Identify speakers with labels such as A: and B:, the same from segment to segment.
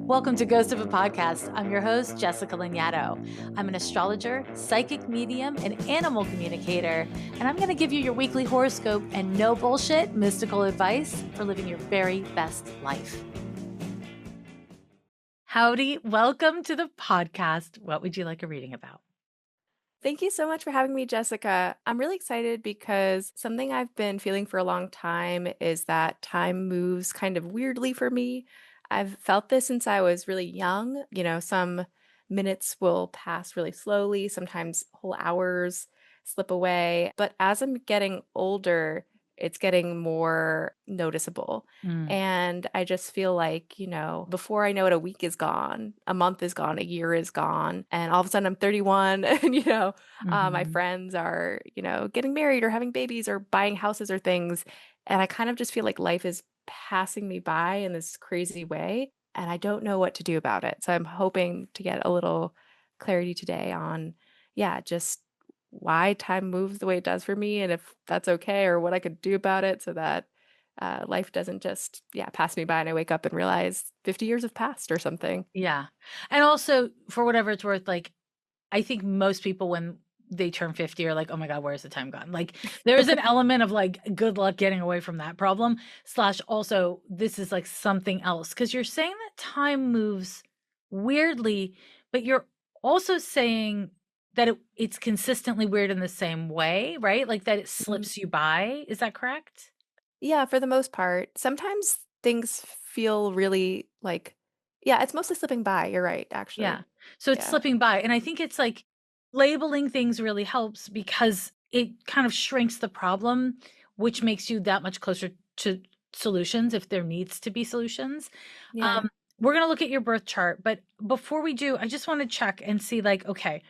A: Welcome to Ghost of a Podcast. I'm your host, Jessica Lagnato. I'm an astrologer, psychic medium, and animal communicator, and I'm going to give you your weekly horoscope and no bullshit mystical advice for living your very best life. Howdy, welcome to the podcast. What would you like a reading about?
B: Thank you so much for having me, Jessica. I'm really excited because something I've been feeling for a long time is that time moves kind of weirdly for me. I've felt this since I was really young. Some minutes will pass really slowly, sometimes whole hours slip away. But as I'm getting older, it's getting more noticeable. And I just feel like, before I know it, a week is gone, a month is gone, a year is gone. And all of a sudden I'm 31 and, my friends are, getting married or having babies or buying houses or things. And I kind of just feel like life is passing me by in this crazy way. And I don't know what to do about it. So I'm hoping to get a little clarity today on, just why time moves the way it does for me and if that's okay or what I could do about it so that life doesn't just, pass me by and I wake up and realize 50 years have passed or something.
A: Yeah. And also, for whatever it's worth, like, I think most people, when they turn 50, are like, oh my God, where's the time gone? Like, there's an element of like, good luck getting away from that problem. / also, this is like something else. Because you're saying that time moves weirdly, but you're also saying that it's consistently weird in the same way, right? Like that it
B: Mhm.
A: slips you by. Is that correct?
B: Yeah, for the most part. Sometimes things feel really like, it's mostly slipping by. You're right,
A: Yeah.
B: actually.
A: So it's
B: Yeah.
A: slipping by. And I think it's like labeling things really helps because it kind of shrinks the problem, which makes you that much closer to solutions if there needs to be solutions.
B: Yeah.
A: We're going to look at your birth chart, but before we do, I just want to check and see like, okay,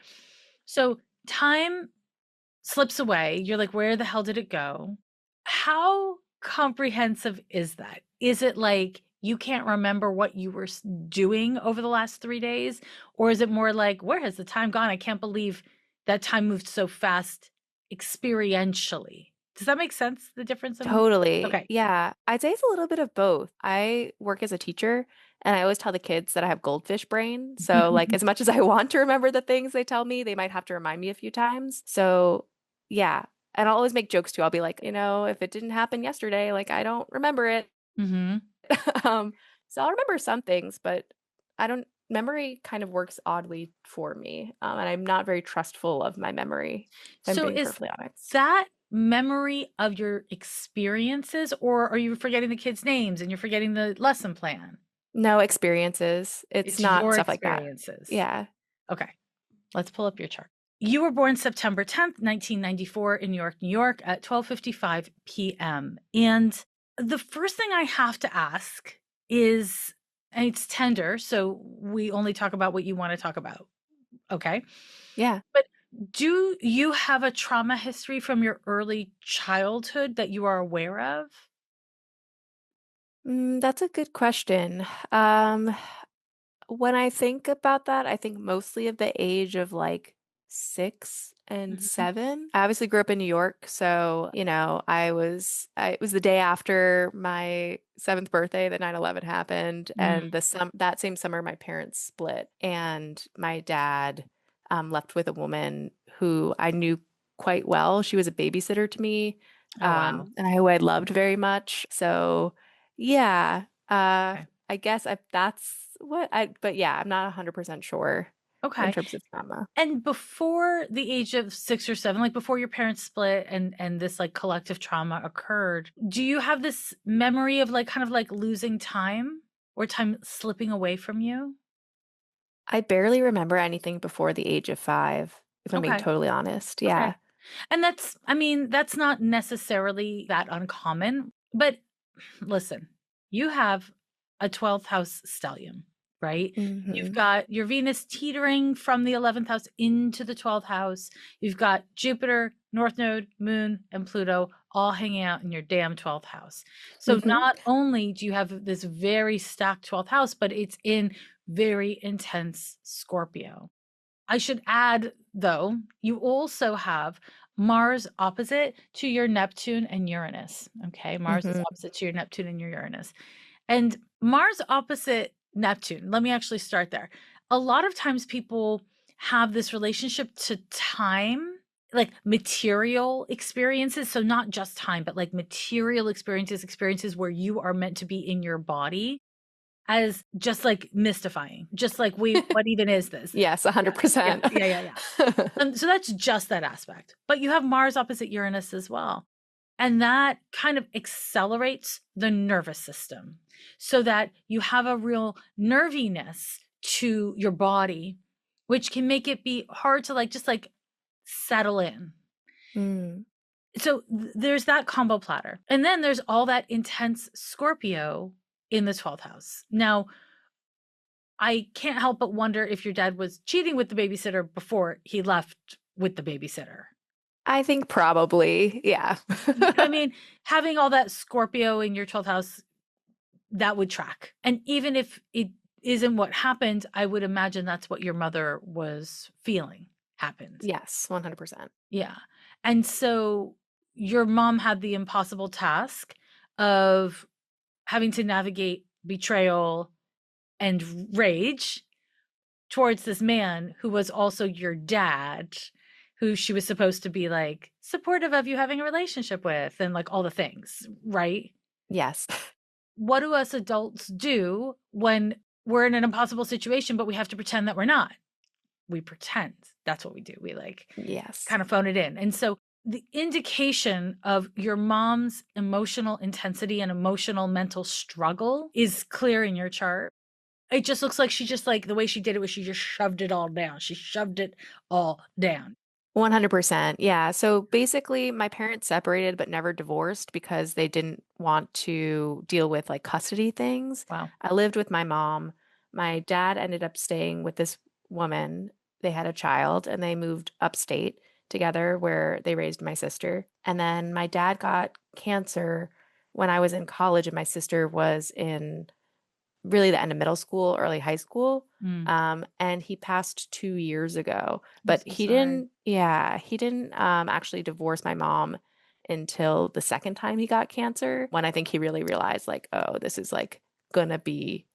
A: so time slips away. You're like, where the hell did it go? How comprehensive is that? Is it like you can't remember what you were doing over the last 3 days? Or is it more like, where has the time gone? I can't believe that time moved so fast experientially. Does that make sense? The difference
B: Totally.
A: okay.
B: Yeah. I'd say it's a little bit of both. I work as a teacher and I always tell the kids that I have goldfish brain. So, like, as much as I want to remember the things they tell me, they might have to remind me a few times. So, yeah. And I'll always make jokes too. I'll be like, if it didn't happen yesterday, like, I don't remember it.
A: Mm-hmm.
B: Um, so I'll remember some things, but I don't, memory kind of works oddly for me. And I'm not very trustful of my memory, if I'm
A: So
B: being
A: is
B: perfectly honest.
A: that memory of your experiences, or are you forgetting the kids' names and you're forgetting the lesson plan?
B: No experiences. It's
A: It's
B: not
A: your
B: stuff like that.
A: experiences.
B: Yeah.
A: Okay, let's pull up your chart. You were born September 10th, 1994 in New York at 12:55 p.m. And the first thing I have to ask is, and it's tender, so we only talk about what you want to talk about. Okay?
B: Yeah.
A: But do you have a trauma history from your early childhood that you are aware of?
B: That's a good question. Um, when I think about that, I think mostly of the age of like 6 and 7. I obviously grew up in New York, so it was the day after my seventh birthday that 9/11 happened,
A: Mm,
B: and that same summer my parents split, and my dad left with a woman who I knew quite well. She was a babysitter to me,
A: oh, wow.
B: and who I loved very much. So, yeah.
A: Okay.
B: I guess but yeah, I'm not 100% sure in
A: Okay.
B: terms of trauma.
A: And before the age of 6 or 7, like before your parents split and this like collective trauma occurred, do you have this memory of like kind of like losing time or time slipping away from you?
B: I barely remember anything before the age of 5, if I'm being
A: Okay.
B: totally honest.
A: Okay.
B: Yeah.
A: And I mean, that's not necessarily that uncommon, but listen, you have a 12th house stellium, right? You've
B: Hmm.
A: got your Venus teetering from the 11th house into the 12th house. You've got Jupiter, North Node, Moon, and Pluto all hanging out in your damn 12th house. So
B: Hmm.
A: not only do you have this very stacked 12th house, but it's in very intense Scorpio. I should add, though, you also have Mars opposite to your Neptune and Uranus. Okay. Mars is
B: Hmm.
A: opposite to your Neptune and your Uranus. And Mars opposite Neptune. Let me actually start there. A lot of times people have this relationship to time, like material experiences. So not just time, but like material experiences, experiences where you are meant to be in your body as just like mystifying, just like what even is this?
B: Yes,
A: Yeah, yeah,
B: 100%.
A: yeah, yeah, yeah. So that's just that aspect. But you have Mars opposite Uranus as well. And that kind of accelerates the nervous system so that you have a real nerviness to your body, which can make it be hard to like just like settle in.
B: Mm.
A: So there's that combo platter. And then there's all that intense Scorpio in the 12th house. Now, I can't help but wonder if your dad was cheating with the babysitter before he left with the babysitter.
B: I think probably, yeah.
A: I mean, having all that Scorpio in your 12th house, that would track. And even if it isn't what happened, I would imagine that's what your mother was feeling happened.
B: Yes, 100%.
A: Yeah. And so your mom had the impossible task of having to navigate betrayal and rage towards this man who was also your dad, who she was supposed to be like supportive of you having a relationship with and like all the things, right?
B: Yes.
A: What do us adults do when we're in an impossible situation, but we have to pretend that we're not? We pretend. That's what we do. We like
B: Yes.
A: kind of phone it in. And so the indication of your mom's emotional intensity and emotional mental struggle is clear in your chart. It just looks like she just like the way she did it was she just shoved it all down. She shoved it all down.
B: 100%. Yeah. So basically, my parents separated but never divorced because they didn't want to deal with like custody things.
A: Wow.
B: I lived with my mom. My dad ended up staying with this woman. They had a child and they moved upstate together where they raised my sister. And then my dad got cancer when I was in college and my sister was in really the end of middle school, early high school.
A: Mm,
B: And he passed 2 years ago.
A: I'm
B: But
A: so sorry.
B: he didn't actually divorce my mom until the second time he got cancer, when I think he really realized, like, oh, this is like gonna be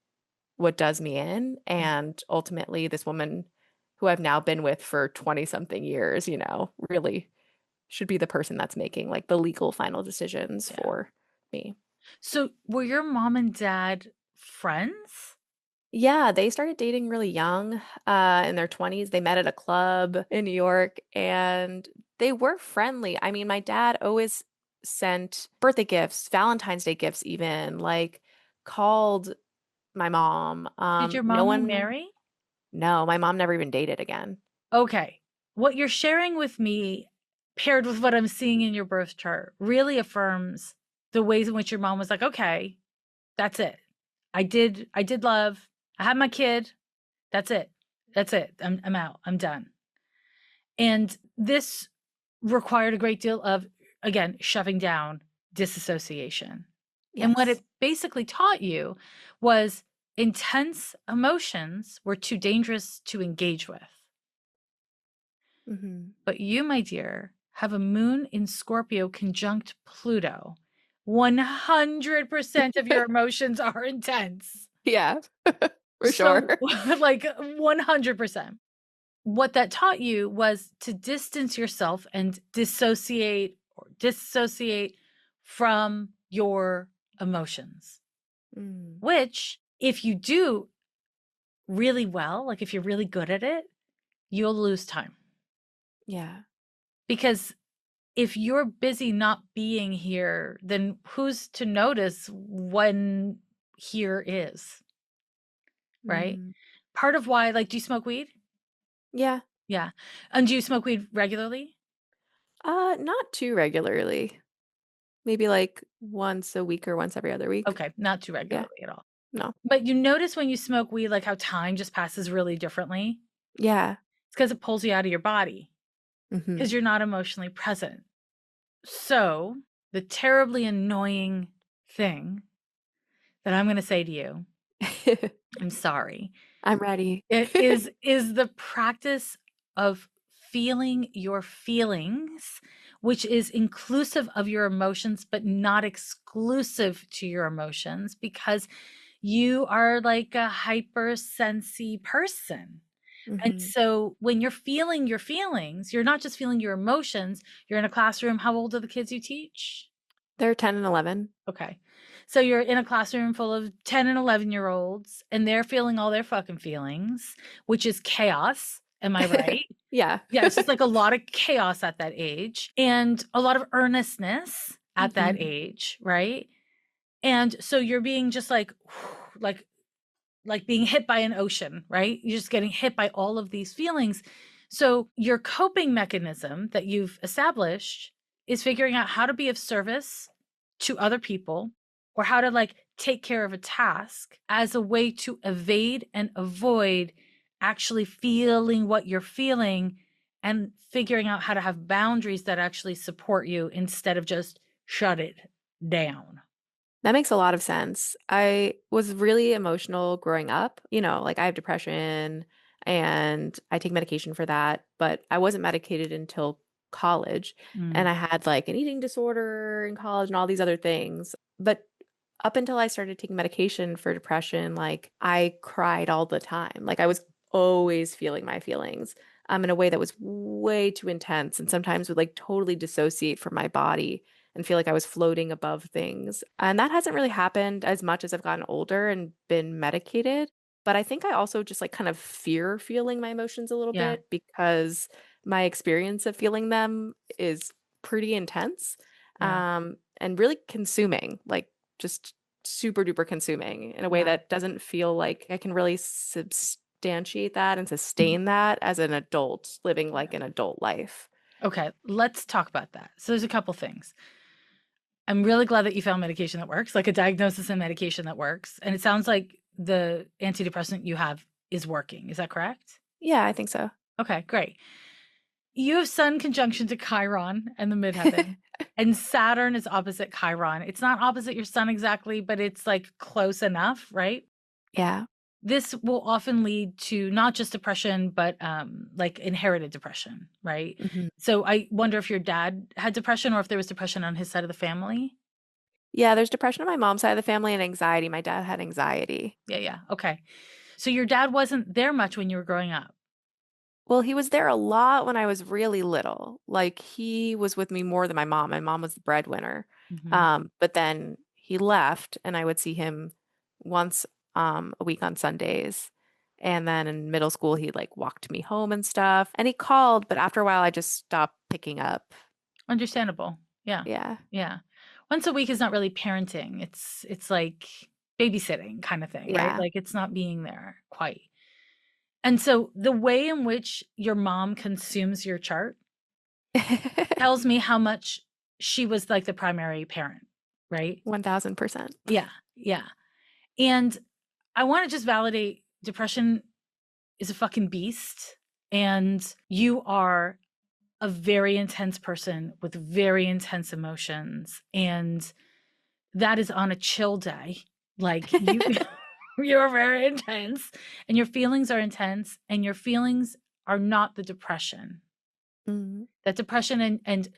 B: what does me in.
A: Yeah.
B: And ultimately, this woman who I've now been with for 20 something years, really should be the person that's making like the legal final decisions
A: Yeah.
B: for me.
A: So were your mom and dad friends?
B: Yeah, they started dating really young, in their 20s. They met at a club in New York and they were friendly. I mean, my dad always sent birthday gifts, Valentine's Day gifts even, like called my mom.
A: Did your
B: No
A: mom
B: one,
A: remarry?
B: no, my mom never even dated again.
A: Okay. What you're sharing with me, paired with what I'm seeing in your birth chart, really affirms the ways in which your mom was like, okay, that's it. I did love. I had my kid. That's it. That's it. I'm out. I'm done. And this required a great deal of, again, shoving down disassociation. And what
B: Yes.
A: it basically taught you was intense emotions were too dangerous to engage with.
B: Hmm.
A: But you, my dear, have a moon in Scorpio conjunct Pluto. 100% of your emotions are intense.
B: Yeah, for
A: So,
B: sure.
A: like 100%. What that taught you was to distance yourself and dissociate from your emotions,
B: Mm,
A: which if you do really well, like if you're really good at it, you'll lose time.
B: yeah.
A: Because if you're busy not being here, then who's to notice when here is, right?
B: Mm,
A: Part of why, like, do you smoke weed?
B: yeah.
A: Yeah. And do you smoke weed regularly?
B: Not too regularly. Maybe like once a week or once every other week.
A: Okay, not too
B: Yeah.
A: regularly at all.
B: No.
A: But you notice when you smoke weed, like how time just passes really differently?
B: Yeah.
A: It's because it pulls you out of your body because
B: Hmm.
A: you're not emotionally present. So, the terribly annoying thing that I'm going to say to you, I'm sorry,
B: I'm ready.
A: it is the practice of feeling your feelings, which is inclusive of your emotions, but not exclusive to your emotions, because You are like a hypersensy person. And
B: Mhm.
A: so when you're feeling your feelings, you're not just feeling your emotions. You're in a classroom. How old are the kids you teach?
B: They're 10 and 11.
A: Okay. So you're in a classroom full of 10 and 11-year-olds, and they're feeling all their fucking feelings, which is chaos. Am I right?
B: Yeah.
A: Yeah, it's just like a lot of chaos at that age and a lot of earnestness at that
B: Mhm.
A: age, right? And so you're being just like like being hit by an ocean, right? You're just getting hit by all of these feelings. So your coping mechanism that you've established is figuring out how to be of service to other people or how to like take care of a task as a way to evade and avoid actually feeling what you're feeling and figuring out how to have boundaries that actually support you instead of just shut it down.
B: That makes a lot of sense. I was really emotional growing up. Like I have depression and I take medication for that, but I wasn't medicated until college. And
A: Mm,
B: I had like an eating disorder in college and all these other things. But up until I started taking medication for depression, like I cried all the time. Like I was always feeling my feelings in a way that was way too intense and sometimes would like totally dissociate from my body and feel like I was floating above things. And that hasn't really happened as much as I've gotten older and been medicated. But I think I also just like kind of fear feeling my emotions a little
A: yeah,
B: bit because my experience of feeling them is pretty intense,
A: yeah,
B: and really consuming, like just super duper consuming in a way
A: yeah.
B: that doesn't feel like I can really substantiate that and sustain that as an adult living like an adult life.
A: Okay, let's talk about that. So there's a couple things. I'm really glad that you found medication that works, like a diagnosis and medication that works. And it sounds like the antidepressant you have is working. Is that correct?
B: Yeah, I think so.
A: Okay, great. You have Sun conjunction to Chiron and the midheaven, and Saturn is opposite Chiron. It's not opposite your Sun exactly, but it's like close enough, right?
B: Yeah.
A: This will often lead to not just depression, but like inherited depression, right?
B: Mhm.
A: So I wonder if your dad had depression or if there was depression on his side of the family.
B: Yeah, there's depression on my mom's side of the family and anxiety. My dad had anxiety.
A: Yeah, yeah. Okay. So your dad wasn't there much when you were growing up.
B: Well, he was there a lot when I was really little. Like he was with me more than my mom. My mom was the breadwinner.
A: Mhm.
B: But then he left and I would see him once a week on Sundays. And then in middle school, he like walked me home and stuff. And he called, but after a while, I just stopped picking up.
A: Understandable. Yeah.
B: Yeah.
A: Yeah. Once a week is not really parenting. It's like babysitting kind of thing, right?
B: Yeah.
A: Like it's not being there quite. And so the way in which your mom consumes your chart tells me how much she was like the primary parent, right?
B: 1000%.
A: Yeah. Yeah. And I want to just validate depression is a fucking beast and you are a very intense person with very intense emotions and that is on a chill day like you you're very intense and your feelings are intense and your feelings are not the depression
B: Mhm.
A: that depression and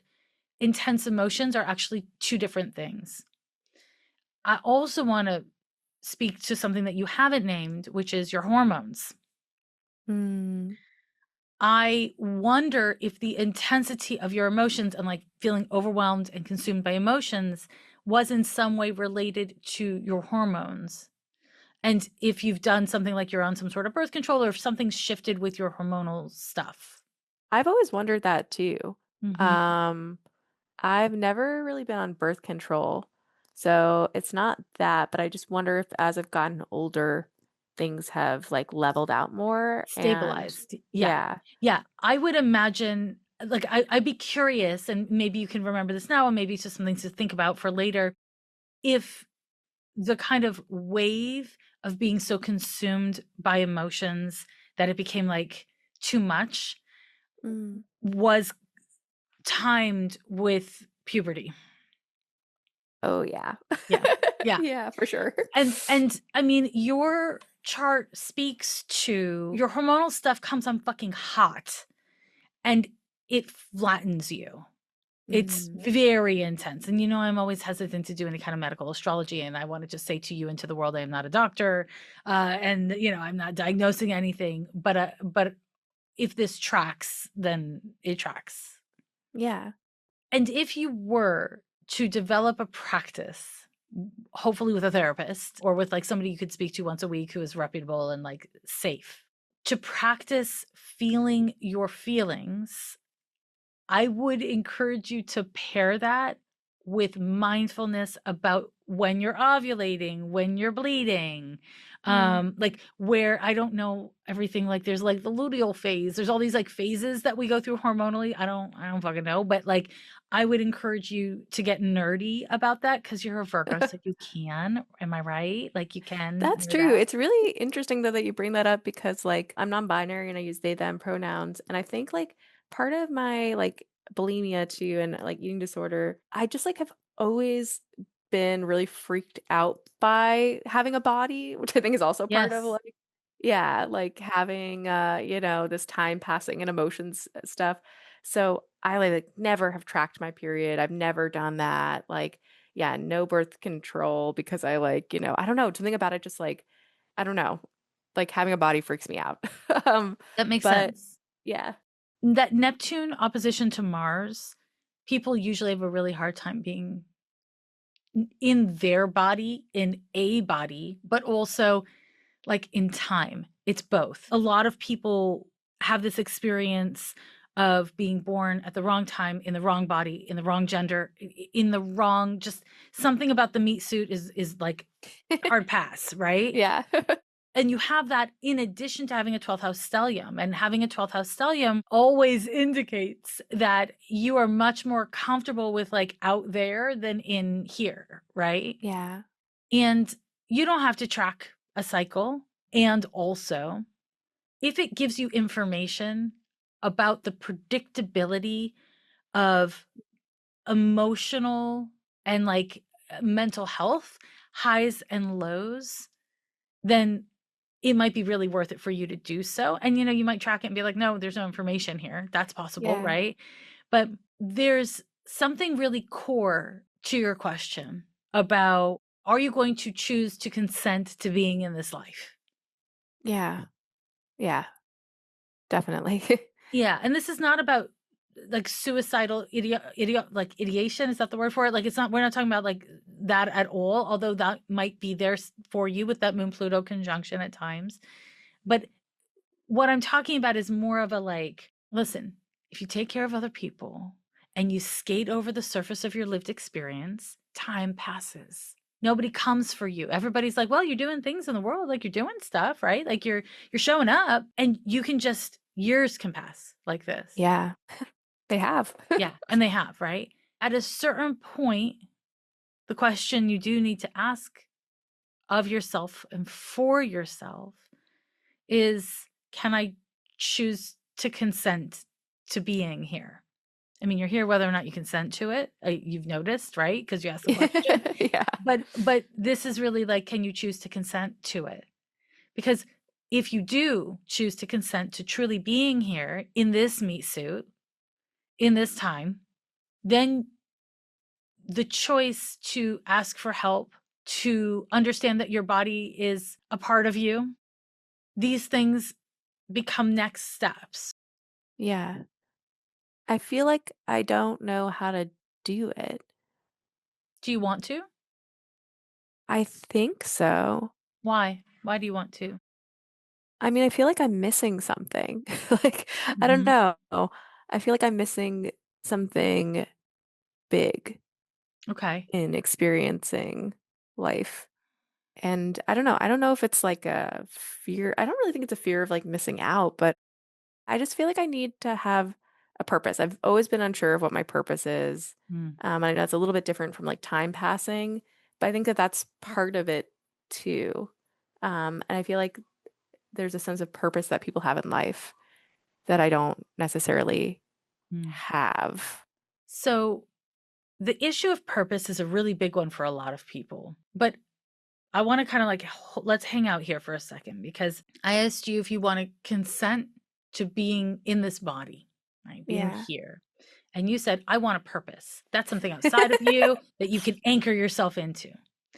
A: intense emotions are actually two different things. I also want to speak to something that you haven't named which is your hormones.
B: Mm.
A: I wonder if the intensity of your emotions and like feeling overwhelmed and consumed by emotions was in some way related to your hormones. And if you've done something like you're on some sort of birth control or if something's shifted with your hormonal stuff.
B: I've always wondered that too.
A: Mhm.
B: Um, I've never really been on birth control, so it's not that, but I just wonder if as I've gotten older, things have like leveled out more and
A: Stabilized. Yeah.
B: yeah.
A: Yeah. I would imagine, like, I'd be curious, and maybe you can remember this now, and maybe it's just something to think about for later. If the kind of wave of being so consumed by emotions that it became like too much
B: Mm.
A: was timed with puberty.
B: Oh yeah.
A: Yeah. Yeah.
B: Yeah, for sure.
A: And I mean your chart speaks to your hormonal stuff comes on fucking hot and it flattens you. It's
B: Mm.
A: very intense. And, I'm always hesitant to do any kind of medical astrology. And I want to just say to you and to the world, I am not a doctor. And, I'm not diagnosing anything. But if this tracks, then it tracks.
B: Yeah.
A: And if you were to develop a practice, hopefully with a therapist or with like somebody you could speak to once a week who is reputable and like safe, to practice feeling your feelings, I would encourage you to pair that with mindfulness about when you're ovulating, when you're bleeding,
B: Mm.
A: like where I don't know everything. Like there's like the luteal phase. There's all these like phases that we go through hormonally. I don't fucking know, but like I would encourage you to get nerdy about that because you're a Virgo, so you can. Am I right? Like you can
B: That's
A: nerd
B: true.
A: out.
B: It's really interesting though that you bring that up because like I'm non-binary and I use they them pronouns and I think like part of my like bulimia too and like eating disorder, I just like have always been really freaked out by having a body, which I think is also part of
A: Yes,
B: like yeah, like having this time passing and emotions stuff. So I like never have tracked my period. I've never done that. Like yeah, no birth control because I like, I don't know, something about it just like, I don't know, like having a body freaks me out. Um,
A: that makes
B: but
A: sense.
B: yeah,
A: That Neptune opposition to Mars, people usually have a really hard time being in their body, in a body, but also like in time. It's both. A lot of people have this experience of being born at the wrong time, in the wrong body, in the wrong gender, in the wrong, just something about the meat suit is like hard pass, right?
B: yeah,
A: And you have that in addition to having a 12th house stellium. And having a 12th house stellium always indicates that you are much more comfortable with like out there than in here, right?
B: yeah,
A: And you don't have to track a cycle. And also, if it gives you information about the predictability of emotional and like mental health, highs and lows, then it might be really worth it for you to do so. And you might track it and be like, no, there's no information here. That's possible,
B: yeah,
A: right? But there's something really core to your question about, are you going to choose to consent to being in this life?
B: yeah, yeah, definitely.
A: Yeah, and this is not about like suicidal like ideation. Is that the word for it? Like it's not. We're not talking about like that at all. Although that might be there for you with that Moon Pluto conjunction at times. But what I'm talking about is more of a like, listen, if you take care of other people and you skate over the surface of your lived experience, time passes. Nobody comes for you. Everybody's like, well, you're doing things in the world, like you're doing stuff, right? Like you're showing up and you can just years can pass like this.
B: Yeah, they have.
A: Yeah, and they have, right? At a certain point, the question you do need to ask of yourself and for yourself is, can I choose to consent to being here? I mean, you're here whether or not you consent to it. You've noticed, right? Because you asked the question.
B: Yeah,
A: But this is really like, can you choose to consent to it? Because if you do choose to consent to truly being here in this meat suit, in this time, then the choice to ask for help, to understand that your body is a part of you, these things become next steps.
B: yeah. I feel like I don't know how to do it.
A: Do you want to?
B: I think so.
A: Why? Why do you want to?
B: I mean, I feel like I'm missing something. Like, I don't
A: Mhm.
B: know. I feel like I'm missing something big
A: Okay.
B: in experiencing life. And I don't know. I don't know if it's like a fear. I don't really think it's a fear of like missing out, but I just feel like I need to have a purpose. I've always been unsure of what my purpose is.
A: Mm,
B: I know it's a little bit different from like time passing, but I think that that's part of it too. And I feel like there's a sense of purpose that people have in life that I don't necessarily
A: mm.
B: have.
A: So the issue of purpose is a really big one for a lot of people. But I want to kind of like, let's hang out here for a second because I asked you if you want to consent to being in this body, right? Being
B: Yeah.
A: here. And you said, I want a purpose. That's something outside of you that you can anchor yourself into.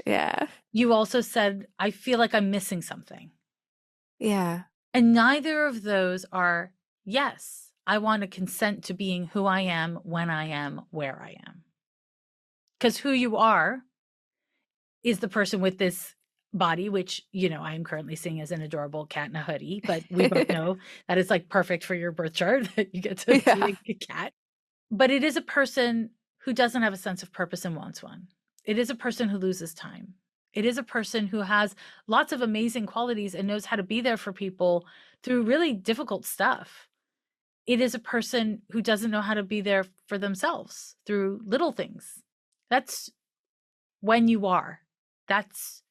B: Yeah.
A: You also said, I feel like I'm missing something.
B: Yeah.
A: And neither of those are, yes, I want to consent to being who I am, when I am, where I am. Because who you are is the person with this body, which, I am currently seeing as an adorable cat in a hoodie, but we both know that is like perfect for your birth chart that you get to
B: Yeah.
A: be a cat. But it is a person who doesn't have a sense of purpose and wants one. It is a person who loses time. It is a person who has lots of amazing qualities and knows how to be there for people through really difficult stuff. It is a person who doesn't know how to be there for themselves through little things. That's when you are. That's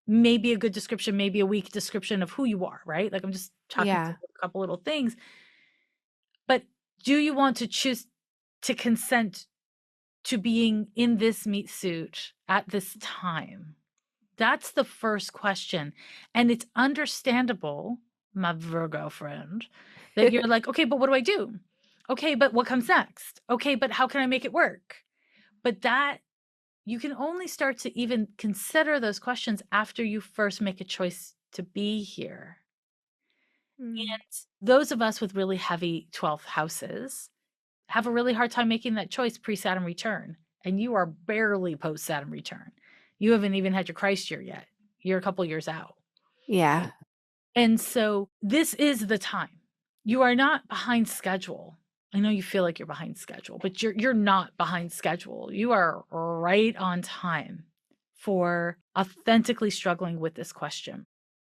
A: maybe a good description, maybe a weak description of who you are, right? Like I'm just talking to
B: Yeah.
A: a couple little things. But do you want to choose to consent to being in this meat suit at this time? That's the first question. And it's understandable, my Virgo friend, that you're like, okay, but what do I do? Okay, but what comes next? Okay, but how can I make it work? But that you can only start to even consider those questions after you first make a choice to be here.
B: Mm.
A: And those of us with really heavy 12th houses have a really hard time making that choice pre-Saturn return. And you are barely post-Saturn return. You haven't even had your Christ year yet. You're a couple years out.
B: Yeah.
A: And so this is the time. You are not behind schedule. I know you feel like you're behind schedule, but you're not behind schedule. You are right on time for authentically struggling with this question.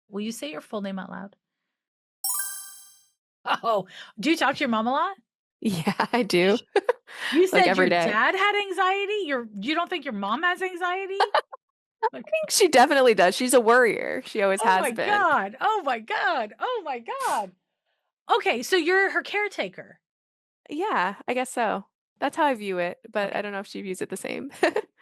A: Will you say your full name out loud? Oh, do you talk to your mom a lot?
B: Yeah, I do.
A: You
B: Like
A: said
B: every
A: your
B: day.
A: dad had anxiety? You don't think your mom has anxiety? Like,
B: Think she definitely does. She's a worrier. She always
A: oh
B: has
A: my
B: been.
A: God. Oh my God. Oh my God. Okay, so you're her caretaker.
B: Yeah, I guess so. That's how I view it, but
A: Okay.
B: I don't know if she views it the same.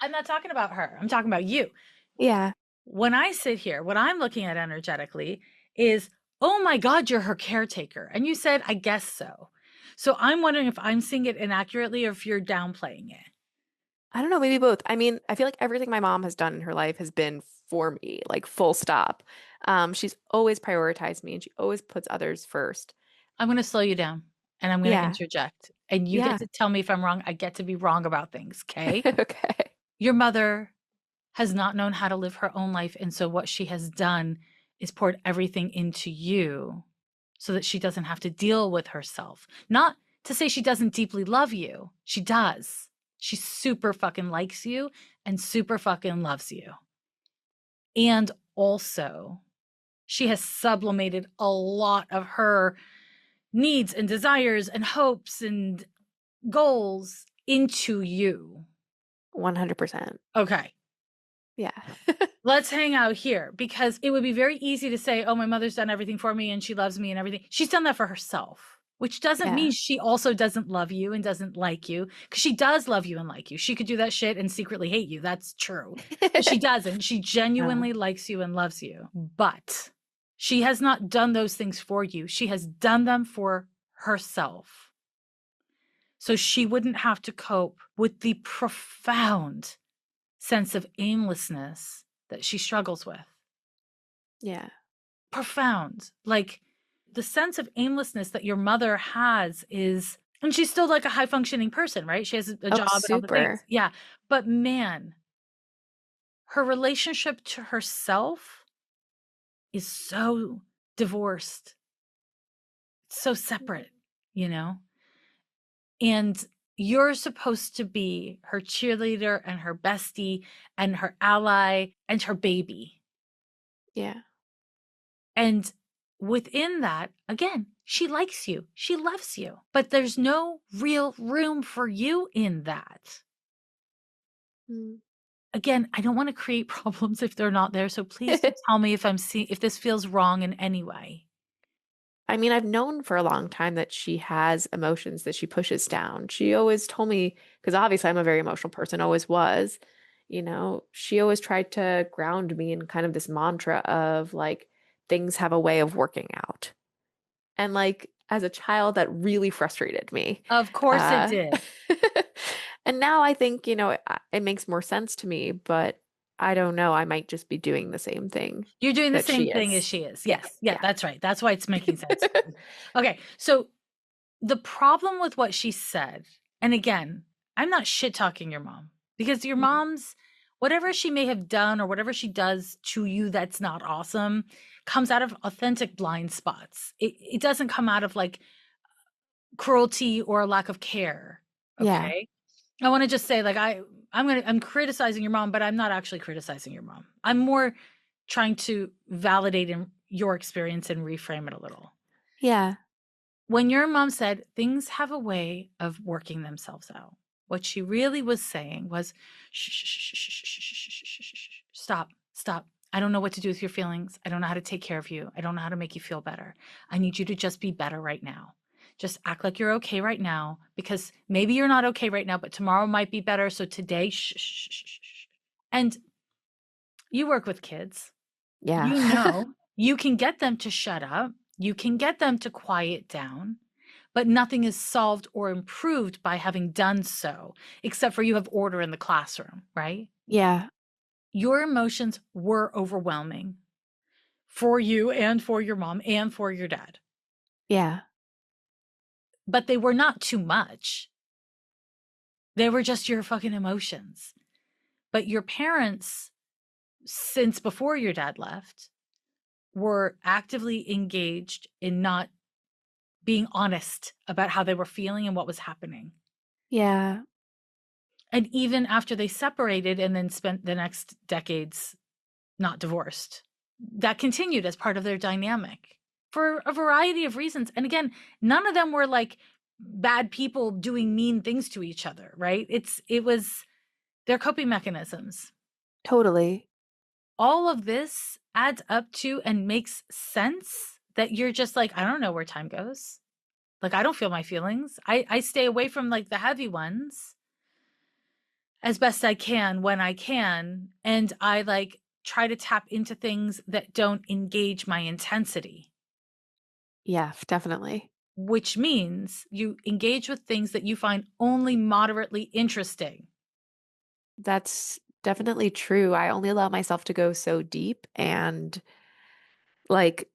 A: I'm not talking about her. I'm talking about you.
B: Yeah.
A: When I sit here, what I'm looking at energetically is, oh my God, you're her caretaker. And you said, I guess so. So I'm wondering if I'm seeing it inaccurately or if you're downplaying it.
B: I don't know, maybe both. I mean, I feel like everything my mom has done in her life has been for me, like full stop. She's always prioritized me and she always puts others first.
A: I'm going to slow you down and I'm going to
B: Yeah.
A: interject. And you get
B: Yeah.
A: to tell me if I'm wrong. I get to be wrong about things. Okay.
B: Okay.
A: Your mother has not known how to live her own life. And so what she has done is poured everything into you so that she doesn't have to deal with herself. Not to say she doesn't deeply love you. She does. She super fucking likes you and super fucking loves you. And also, she has sublimated a lot of her needs and desires and hopes and goals into you.
B: 100%.
A: Okay.
B: Yeah.
A: Let's hang out here because it would be very easy to say, oh, my mother's done everything for me and she loves me and everything. She's done that for herself, which doesn't mean
B: Yeah.
A: she also doesn't love you and doesn't like you because she does love you and like you. She could do that shit and secretly hate you. That's true. But she doesn't. She
B: No.
A: genuinely likes you and loves you. But she has not done those things for you. She has done them for herself. So she wouldn't have to cope with the profound sense of aimlessness that she struggles with.
B: Yeah.
A: Profound. Like the sense of aimlessness that your mother has is, and she's still like a high functioning person, right? She has a
B: Oh,
A: job and all the things.
B: super.
A: Yeah. But man, her relationship to herself is so divorced, so separate, you know? And you're supposed to be her cheerleader and her bestie and her ally and her baby.
B: Yeah.
A: And within that, again, she likes you, she loves you, but there's no real room for you in that.
B: Mm.
A: Again, I don't want to create problems if they're not there. So please do tell me if I'm seeing if this feels wrong in any way.
B: I mean, I've known for a long time that she has emotions that she pushes down. She always told me, because obviously I'm a very emotional person, always was, she always tried to ground me in kind of this mantra of like, things have a way of working out. And like, as a child that really frustrated me.
A: Of course it
B: Uh,
A: did.
B: and now I think, it makes more sense to me, but I don't know. I might just be doing the same thing
A: You're doing the
B: that
A: same
B: she
A: thing as
B: is.
A: she is.
B: Yeah,
A: Yes. Yeah,
B: yeah.
A: that's right. That's why it's making sense. Okay. So the problem with what she said, and again, I'm not shit talking your mom because your
B: Mhm.
A: mom's whatever she may have done or whatever she does to you that's not awesome comes out of authentic blind spots. It doesn't come out of like cruelty or a lack of care.
B: Yeah,
A: Okay. I want to just say, like, I'm criticizing your mom, but I'm not actually criticizing your mom. I'm more trying to validate your experience and reframe it a little.
B: yeah,
A: When your mom said things have a way of working themselves out, what she really was saying was, shh, shh, shh, shh, shh, shh, shh, shh, shh, shh, shh, stop, stop. I don't know what to do with your feelings. I don't know how to take care of you. I don't know how to make you feel better. I need you to just be better right now. Just act like you're okay right now because maybe you're not okay right now, but tomorrow might be better. So today, shh, shh, shh, shh, shh. And you work with kids.
B: yeah.
A: You know, you can get them to shut up. You can get them to quiet down, but nothing is solved or improved by having done so, except for you have order in the classroom, right?
B: Yeah,
A: Your emotions were overwhelming for you and for your mom and for your dad,
B: yeah,
A: but they were not too much. They were just your fucking emotions. But your parents, since before your dad left, were actively engaged in not being honest about how they were feeling and what was happening.
B: yeah,
A: And even after they separated and then spent the next decades not divorced, that continued as part of their dynamic for a variety of reasons. And again, none of them were like bad people doing mean things to each other, right? It was their coping mechanisms.
B: totally.
A: All of this adds up to and makes sense that you're just like, I don't know where time goes. Like I don't feel my feelings. I stay away from like the heavy ones as best I can when I can. And I like try to tap into things that don't engage my intensity,
B: Yeah, definitely.
A: which means you engage with things that you find only moderately interesting.
B: That's definitely true. I only allow myself to go so deep and like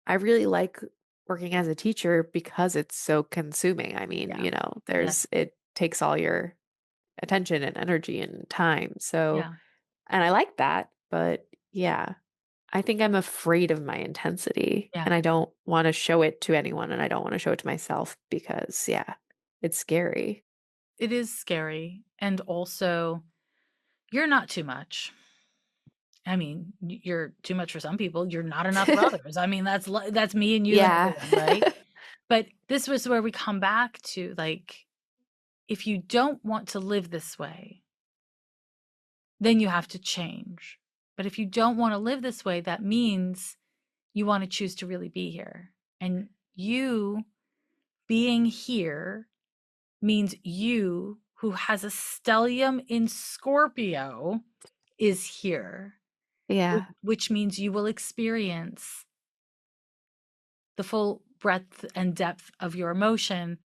B: I really like working as a teacher because it's so consuming. I mean,
A: Yeah. Yes.
B: it takes all your attention and energy and time. So,
A: Yeah.
B: and I like that, but yeah, I think I'm afraid of my intensity
A: Yeah.
B: and I don't want to show it to anyone and I don't want to show it to myself because, yeah, it's scary.
A: It is scary. And also, you're not too much. I mean, you're too much for some people. You're not enough for others. I mean, that's me and you and
B: Yeah.
A: everyone, right? But this was where we come back to like, if you don't want to live this way, then you have to change. But if you don't want to live this way, that means you want to choose to really be here. And you being here means you, who has a stellium in Scorpio, is here,
B: Yeah.
A: which means you will experience the full breadth and depth of your emotion,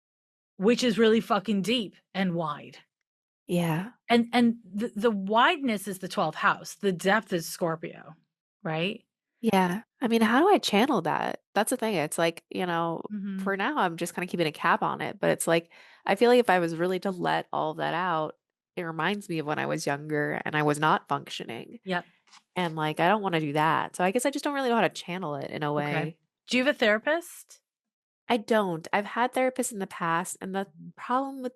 A: which is really fucking deep and wide.
B: Yeah.
A: And the wideness is the 12th house. The depth is Scorpio, right?
B: Yeah. I mean, how do I channel that? That's the thing. It's like,
A: Mhm.
B: for now, I'm just kind of keeping a cap on it. But it's like, I feel like if I was really to let all of that out, it reminds me of when I was younger and I was not functioning.
A: Yep.
B: And like, I don't want to do that. So I guess I just don't really know how to channel it in a
A: Okay.
B: way.
A: Do you have a therapist?
B: I don't. I've had therapists in the past. And the problem with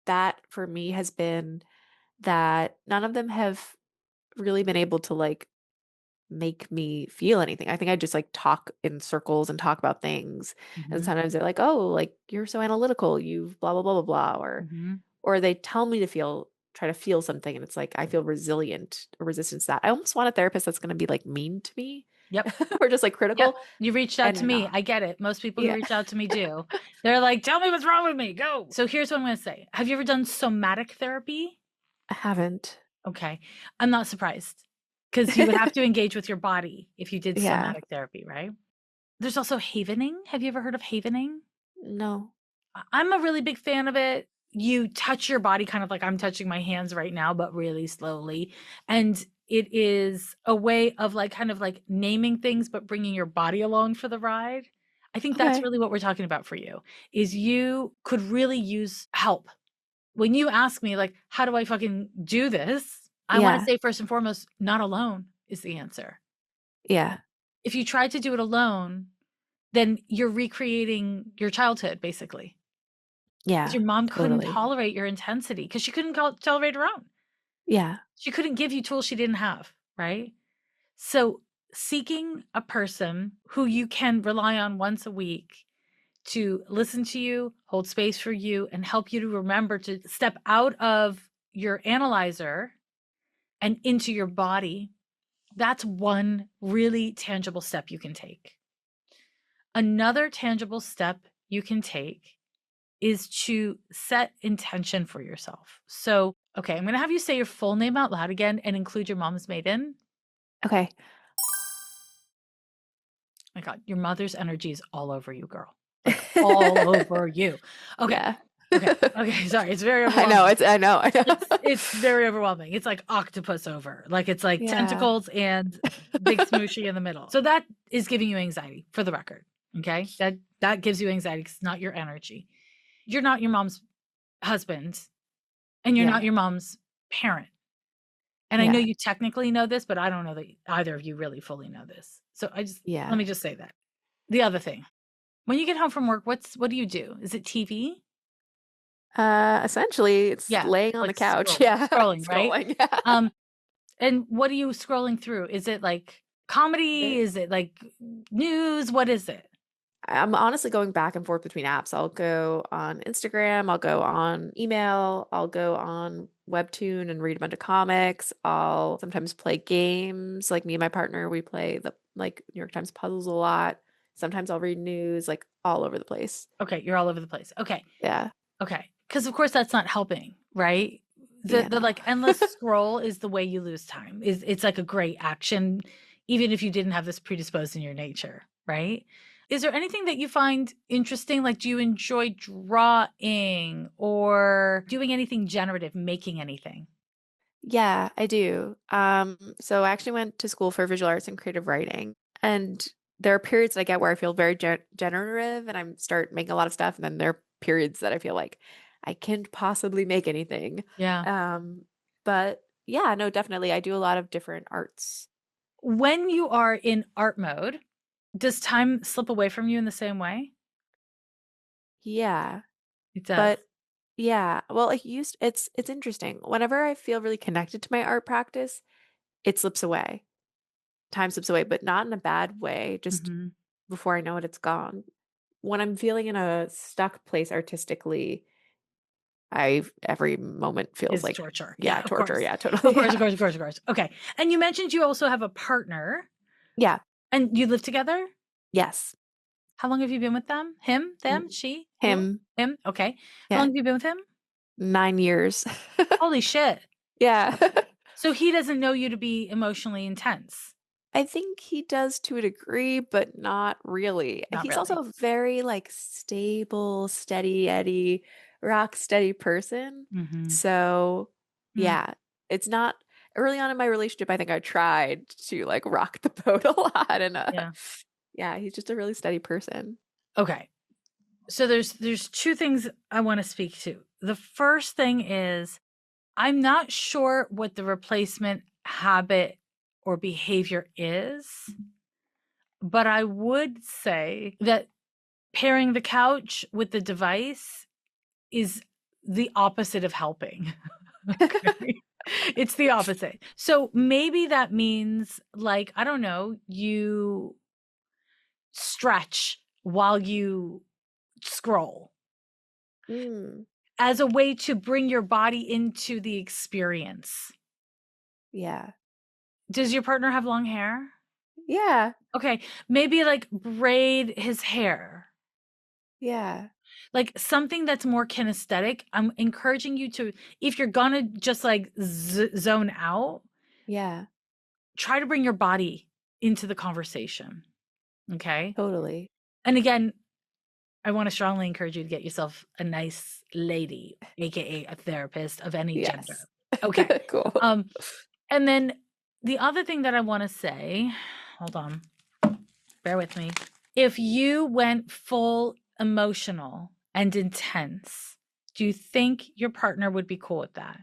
B: that for me has been that none of them have really been able to like make me feel anything. I think I just like talk in circles and talk about things. And
A: Mhm.
B: sometimes they're like, "Oh, like you're so analytical, you've blah blah blah blah blah,"
A: Mhm.
B: or they tell me to try to feel something, and it's like I feel resilient or resistance to that. I almost want a therapist that's going to be like mean to me
A: Yep.
B: or just like
A: Yep.
B: critical,
A: You reached out
B: and
A: to
B: they're
A: me.
B: not.
A: I get it. Most people who
B: Yeah,
A: reach out to me do. They're like, "Tell me what's wrong with me. Go." So here's what I'm going to say. Have you ever done somatic therapy?
B: I haven't.
A: Okay. I'm not surprised because you would have to engage with your body if you did
B: Yeah.
A: somatic therapy, right? There's also havening. Have you ever heard of havening?
B: No.
A: I'm a really big fan of it. You touch your body kind of like I'm touching my hands right now, but really slowly. And it is a way of like kind of like naming things, but bringing your body along for the ride. I think that's
B: Okay.
A: really what we're talking about for you is you could really use help. When you ask me like, how do I fucking do this? I want to
B: Yeah.
A: say first and foremost, not alone is the answer.
B: Yeah.
A: If you try to do it alone, then you're recreating your childhood basically. 'Cause
B: Yeah.
A: your mom couldn't
B: Totally.
A: tolerate your intensity because she couldn't tolerate her own.
B: Yeah.
A: She couldn't give you tools she didn't have, right? So, seeking a person who you can rely on once a week to listen to you, hold space for you, and help you to remember to step out of your analyzer and into your body, that's one really tangible step you can take. Another tangible step you can take is to set intention for yourself. So, okay, I'm going to have you say your full name out loud again and include your mom's maiden.
B: Okay.
A: My God, your mother's energy is all over you, girl. Like all over you. Okay.
B: Yeah.
A: Okay. Okay. Sorry. It's very
B: I know,
A: overwhelming.
B: I know.
A: It's very overwhelming. It's like octopus over. Like it's like
B: Yeah.
A: tentacles and big smooshy in the middle. So that is giving you anxiety for the record. Okay. That gives you anxiety because it's not your energy. You're not your mom's husband and you're not
B: Yeah.
A: your mom's parent. And I know
B: Yeah.
A: you technically know this, but I don't know that either of you really fully know this. So let
B: Yeah.
A: me just say that. The other thing, when you get home from work, what do you do? Is it TV?
B: Essentially, it's
A: Yeah,
B: laying on the
A: like
B: couch.
A: scrolling,
B: Yeah.
A: scrolling, right?
B: Scrolling. Yeah.
A: Um, and what are you scrolling through? Is it like comedy?
B: There,
A: Is it like news? What is it?
B: I'm honestly going back and forth between apps. I'll go on Instagram, I'll go on email, I'll go on Webtoon and read a bunch of comics. I'll sometimes play games. Like me and my partner, we play the like New York Times puzzles a lot. Sometimes I'll read news, like all over the place.
A: Okay, you're all over the place. Okay.
B: Yeah.
A: Okay, because of course that's not helping, right? The
B: Yeah,
A: the,
B: no.
A: like, endless scroll is the way you lose time. It's like a great action, even if you didn't have this predisposed in your nature, right? Is there anything that you find interesting? Like, do you enjoy drawing or doing anything generative, making anything?
B: Yeah, I do. So I actually went to school for visual arts and creative writing. And there are periods I get where I feel very generative and I start making a lot of stuff. And then there are periods that I feel like I can't possibly make anything.
A: Yeah.
B: Um, but yeah, no, definitely. I do a lot of different arts.
A: When you are in art mode, does time slip away from you in the same way?
B: Yeah.
A: It does.
B: But yeah, well, it's interesting. Whenever I feel really connected to my art practice, it slips away. Time slips away, but not in a bad way. Just
A: Mhm.
B: before I know it, it's gone. When I'm feeling in a stuck place artistically, I every moment feels
A: Is
B: like,
A: torture.
B: yeah,
A: Yeah, of
B: torture.
A: course.
B: Yeah,
A: Of
B: totally.
A: course, of
B: Yeah.
A: course, of course, of course. Okay. And you mentioned you also have a partner
B: Yeah.
A: and you live together?
B: Yes.
A: How long have you been with them? Him, them,
B: Mm,
A: she, who?
B: him.
A: Him? Okay. How long
B: Yeah.
A: have you been with him?
B: 9 years.
A: Holy shit.
B: Yeah.
A: So he doesn't know you to be emotionally intense.
B: I think he does to a degree, but not really.
A: Not
B: He's also
A: really.
B: a very like stable, steady Eddie, rock steady person.
A: Mhm.
B: So
A: Mm,
B: yeah, it's not early on in my relationship, I think I tried to like rock the boat a lot and
A: yeah.
B: yeah, he's just a really steady person.
A: Okay. So there's two things I want to speak to. The first thing is I'm not sure what the replacement habit or behavior is, but I would say that pairing the couch with the device is the opposite of helping. Okay. It's the opposite. So maybe that means, like, I don't know, you stretch while you scroll
B: Mm,
A: as a way to bring your body into the experience.
B: yeah.
A: Does your partner have long hair?
B: Yeah.
A: Okay, maybe like braid his hair.
B: Yeah.
A: Like something that's more kinesthetic. I'm encouraging you to, if you're gonna just like zone out,
B: Yeah.
A: try to bring your body into the conversation. Okay.
B: Totally.
A: And again, I wanna strongly encourage you to get yourself a nice lady, AKA a therapist of any
B: Yes.
A: gender. Okay.
B: Cool.
A: Um, and then the other thing that I wanna say, hold on, bear with me. If you went full emotional and intense, do you think your partner would be cool with that?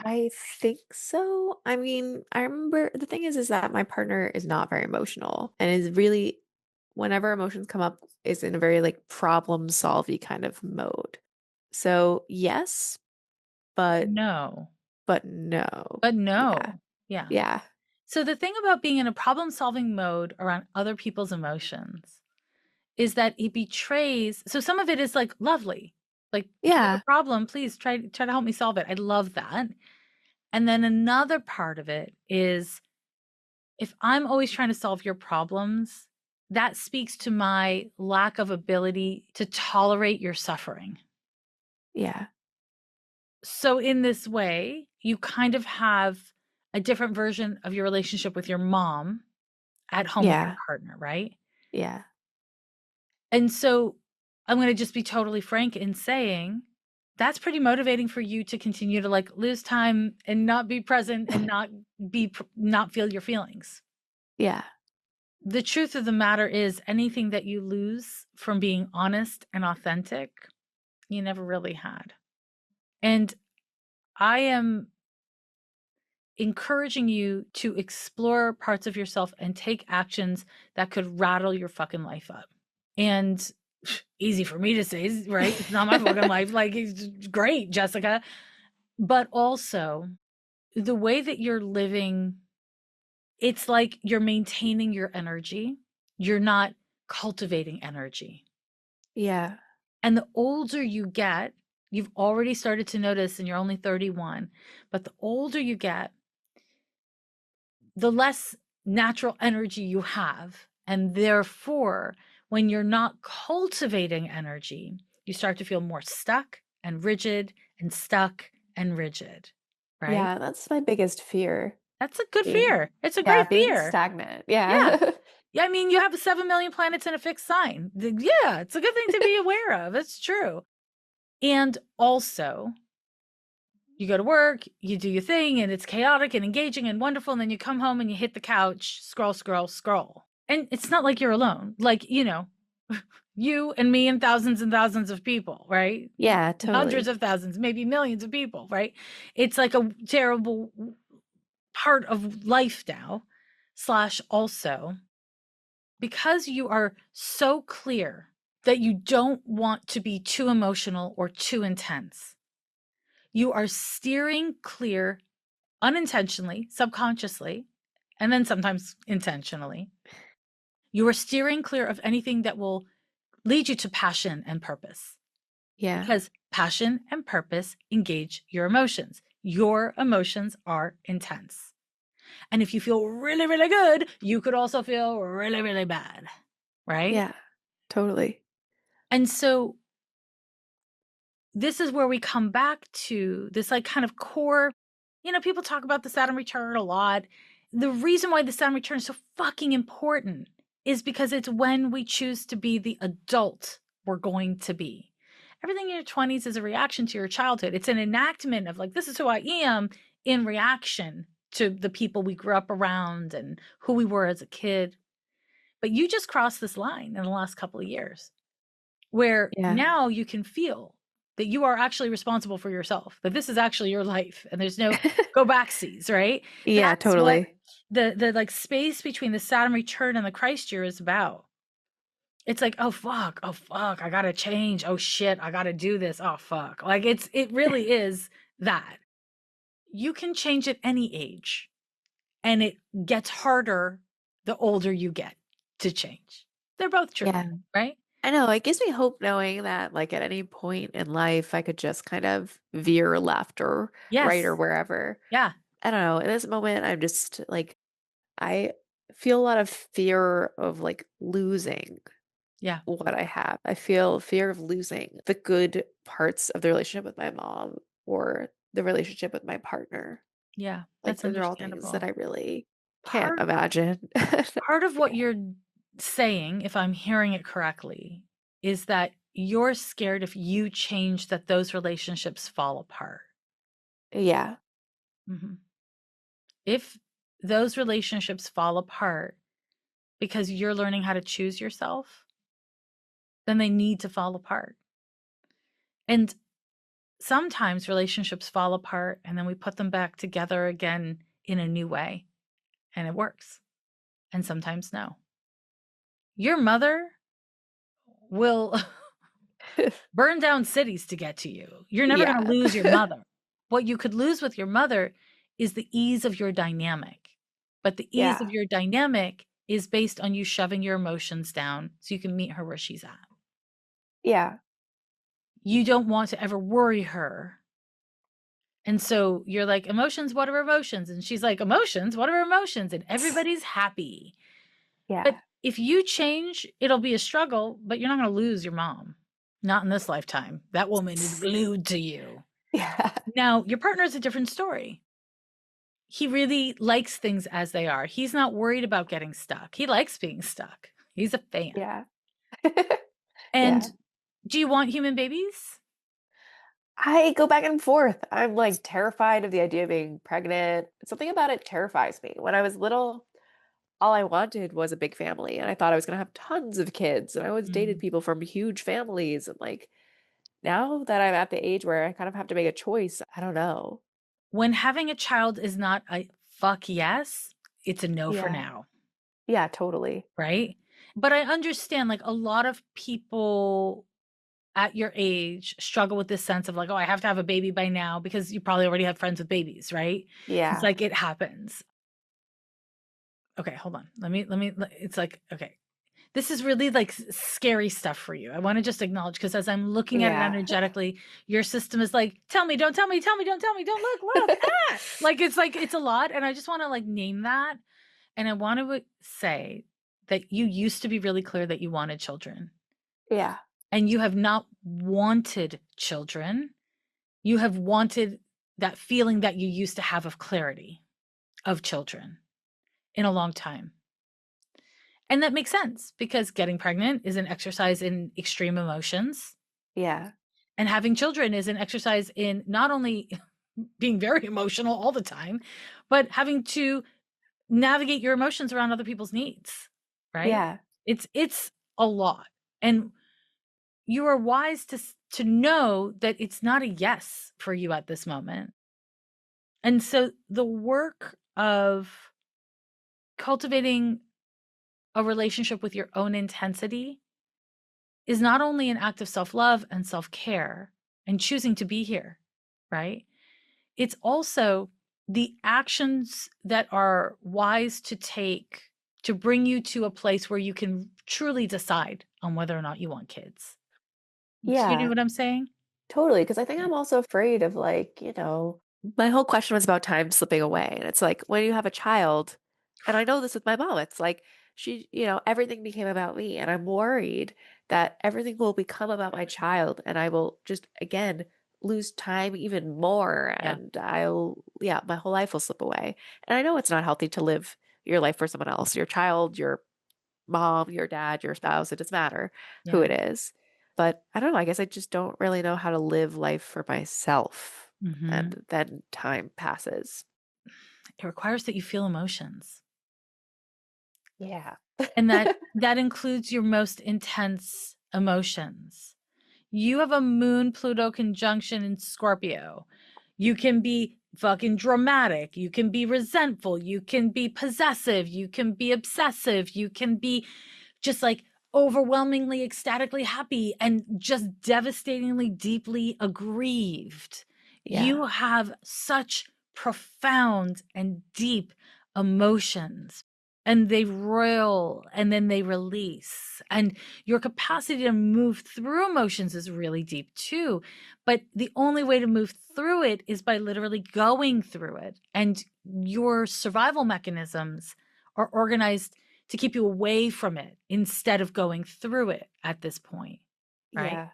B: I think so. I mean, I remember the thing is that my partner is not very emotional and is really, whenever emotions come up, is in a very like problem solving kind of mode. So yes, but
A: No.
B: no.
A: But
B: Yeah.
A: no. Yeah.
B: Yeah.
A: So the thing about being in a problem-solving mode around other people's emotions is that it betrays, so some of it is, like, lovely. Like, if you have
B: Yeah.
A: a problem, please try to help me solve it. I love that. And then another part of it is, if I'm always trying to solve your problems, that speaks to my lack of ability to tolerate your suffering.
B: Yeah.
A: So in this way, you kind of have a different version of your relationship with your mom at home with your
B: Yeah.
A: partner, right?
B: Yeah.
A: And so I'm gonna just be totally frank in saying that's pretty motivating for you to continue to, like, lose time and not be present and not feel your feelings.
B: Yeah.
A: The truth of the matter is anything that you lose from being honest and authentic, you never really had. And I am encouraging you to explore parts of yourself and take actions that could rattle your fucking life up. And easy for me to say, right? It's not my fucking life. Like, it's great, Jessica. But also, the way that you're living, it's like you're maintaining your energy. You're not cultivating energy.
B: Yeah.
A: And the older you get, you've already started to notice, and you're only 31, but the older you get, the less natural energy you have. And therefore, when you're not cultivating energy, you start to feel more stuck and rigid and stuck and rigid, right?
B: Yeah, that's my biggest fear.
A: That's a good
B: Being,
A: fear. It's a
B: yeah,
A: great
B: being
A: fear.
B: stagnant.
A: Yeah.
B: Yeah.
A: Yeah. I mean, you have 7 million planets in a fixed sign. Yeah. It's a good thing to be aware of. It's true. And also, you go to work, you do your thing, and it's chaotic and engaging and wonderful. And then you come home and you hit the couch, scroll, scroll, scroll. And it's not like you're alone. Like, you and me and thousands of people, right?
B: Yeah,
A: Hundreds
B: totally.
A: of thousands, maybe millions of people, right? It's like a terrible part of life now. Slash, also, because you are so clear that you don't want to be too emotional or too intense, you are steering clear unintentionally, subconsciously, and then sometimes intentionally. You are steering clear of anything that will lead you to passion and purpose,
B: Yeah.
A: because passion and purpose engage your emotions. Your emotions are intense. And if you feel really, really good, you could also feel really, really bad, right?
B: Yeah, totally.
A: And so this is where we come back to this, like, kind of core, people talk about the Saturn return a lot. The reason why the Saturn return is so fucking important is because it's when we choose to be the adult we're going to be. Everything in your 20s is a reaction to your childhood. It's an enactment of, like, this is who I am in reaction to the people we grew up around and who we were as a kid. But you just crossed this line in the last couple of years where
B: Yeah.
A: now you can feel that you are actually responsible for yourself, that this is actually your life and there's no go backsies, right?
B: Yeah,
A: That's what
B: totally.
A: the like space between the Saturn return and the Christ year is about. It's like, oh fuck, I gotta change. Oh shit, I gotta do this. Oh fuck. Like, it really is that. You can change at any age, and it gets harder the older you get to change. They're both true,
B: Yeah.
A: right?
B: I know, it gives me hope knowing that like at any point in life I could just kind of veer left or right or
A: Yes.
B: wherever.
A: Yeah.
B: I don't know. In this moment, I'm just like I feel a lot of fear of like losing
A: Yeah.
B: what I have. I feel fear of losing the good parts of the relationship with my mom or the relationship with my partner.
A: Yeah.
B: Like
A: That's
B: those are all things that
A: understandable.
B: I really can't
A: Part
B: imagine.
A: part of what you're saying, if I'm hearing it correctly, is that you're scared if you change that those relationships fall apart.
B: Yeah.
A: Mhm. If those relationships fall apart because you're learning how to choose yourself, then they need to fall apart. And sometimes relationships fall apart and then we put them back together again in a new way and it works. And sometimes no. Your mother will burn down cities to get to you. You're never going to
B: Yeah.
A: lose your mother. What you could lose with your mother is the ease of your dynamic. But the ease of
B: Yeah.
A: your dynamic is based on you shoving your emotions down so you can meet her where she's at.
B: Yeah.
A: You don't want to ever worry her. And so you're like, emotions, what are emotions? And she's like, emotions, what are emotions? And everybody's happy. But
B: Yeah.
A: if you change, it'll be a struggle, but you're not going to lose your mom. Not in this lifetime. That woman is glued to you.
B: Yeah.
A: Now, your partner is a different story. He really likes things as they are. He's not worried about getting stuck. He likes being stuck. He's a fan.
B: Yeah.
A: And
B: Yeah.
A: do you want human babies?
B: I go back and forth. I'm like terrified of the idea of being pregnant. Something about it terrifies me. When I was little, all I wanted was a big family, and I thought I was going to have tons of kids. And I always dated
A: Mm.
B: people from huge families. And like now that I'm at the age where I kind of have to make a choice, I don't know.
A: When having a child is not a fuck yes, it's a no for
B: Yeah.
A: now,
B: Yeah, totally.
A: right? But I understand like a lot of people at your age struggle with this sense of like, oh, I have to have a baby by now because you probably already have friends with babies, right? It's
B: Yeah.
A: like it happens. Okay, hold on. It's like, okay, this is really like scary stuff for you. I want to just acknowledge because as I'm looking at it
B: Yeah.
A: energetically, your system is like, tell me, don't tell me, tell me, don't tell me, don't look, like it's a lot. And I just want to like name that. And I want to say that you used to be really clear that you wanted children
B: Yeah.
A: and you have not wanted children. You have wanted that feeling that you used to have of clarity of children in a long time. And that makes sense because getting pregnant is an exercise in extreme emotions.
B: Yeah.
A: And having children is an exercise in not only being very emotional all the time, but having to navigate your emotions around other people's needs, right?
B: Yeah.
A: It's a lot. And you are wise to know that it's not a yes for you at this moment. And so the work of cultivating a relationship with your own intensity is not only an act of self-love and self-care and choosing to be here, right? It's also the actions that are wise to take to bring you to a place where you can truly decide on whether or not you want kids. Do you know
B: Yeah.
A: what I'm saying?
B: Totally, because I think
A: Yeah.
B: I'm also afraid of like, my whole question was about time slipping away. And it's like when you have a child, and I know this with my mom, it's like everything became about me. And I'm worried that everything will become about my child and I will just again lose time even more.
A: Yeah.
B: And yeah, my whole life will slip away. And I know it's not healthy to live your life for someone else, your child, your mom, your dad, your spouse, it doesn't matter who
A: Yeah.
B: it is. But I don't know, I guess I just don't really know how to live life for myself.
A: Mhm.
B: And then time passes.
A: It requires that you feel emotions.
B: Yeah.
A: And that includes your most intense emotions. You have a moon Pluto conjunction in Scorpio. You can be fucking dramatic. You can be resentful. You can be possessive. You can be obsessive. You can be just like overwhelmingly ecstatically happy and just devastatingly deeply aggrieved.
B: Yeah.
A: You have such profound and deep emotions and they roil and then they release. And your capacity to move through emotions is really deep too. But the only way to move through it is by literally going through it. And your survival mechanisms are organized to keep you away from it instead of going through it at this point, right?
B: Yeah,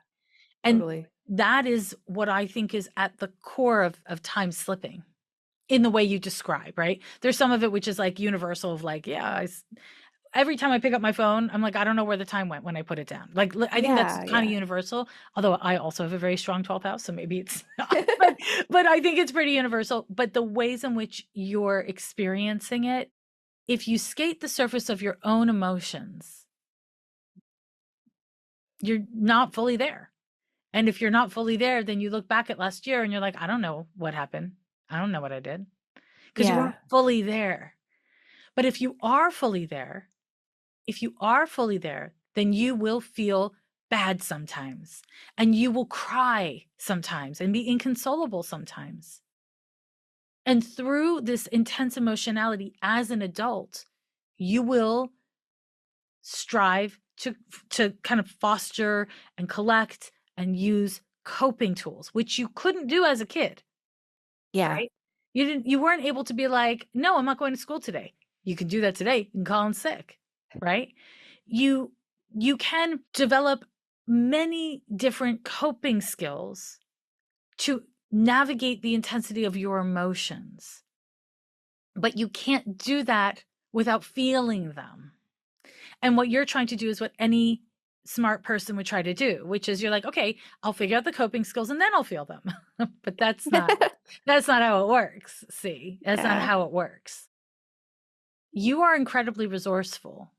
A: And
B: totally.
A: that is what I think is at the core of time slipping in the way you describe, right? There's some of it which is like universal of like, yeah, every time I pick up my phone, I'm like, I don't know where the time went when I put it down. Like, I think that's
B: Yeah,
A: kind of
B: yeah.
A: universal, although I also have a very strong 12th house, so maybe it's not, but I think it's pretty universal. But the ways in which you're experiencing it, if you skate the surface of your own emotions, you're not fully there. And if you're not fully there, then you look back at last year and you're like, I don't know what happened. I don't know what I did because you
B: Yeah.
A: weren't fully there. But if you are fully there, then you will feel bad sometimes and you will cry sometimes and be inconsolable sometimes. And through this intense emotionality as an adult, you will strive to kind of foster and collect and use coping tools, which you couldn't do as a kid,
B: Yeah.
A: right? You weren't able to be like, no, I'm not going to school today. You can do that today. You can call in sick, right? You you can develop many different coping skills to navigate the intensity of your emotions. But you can't do that without feeling them. And what you're trying to do is what any smart person would try to do, which is you're like, okay, I'll figure out the coping skills and then I'll feel them. But that's not how it works. See, that's not
B: Yeah.
A: how it works. You are incredibly resourceful.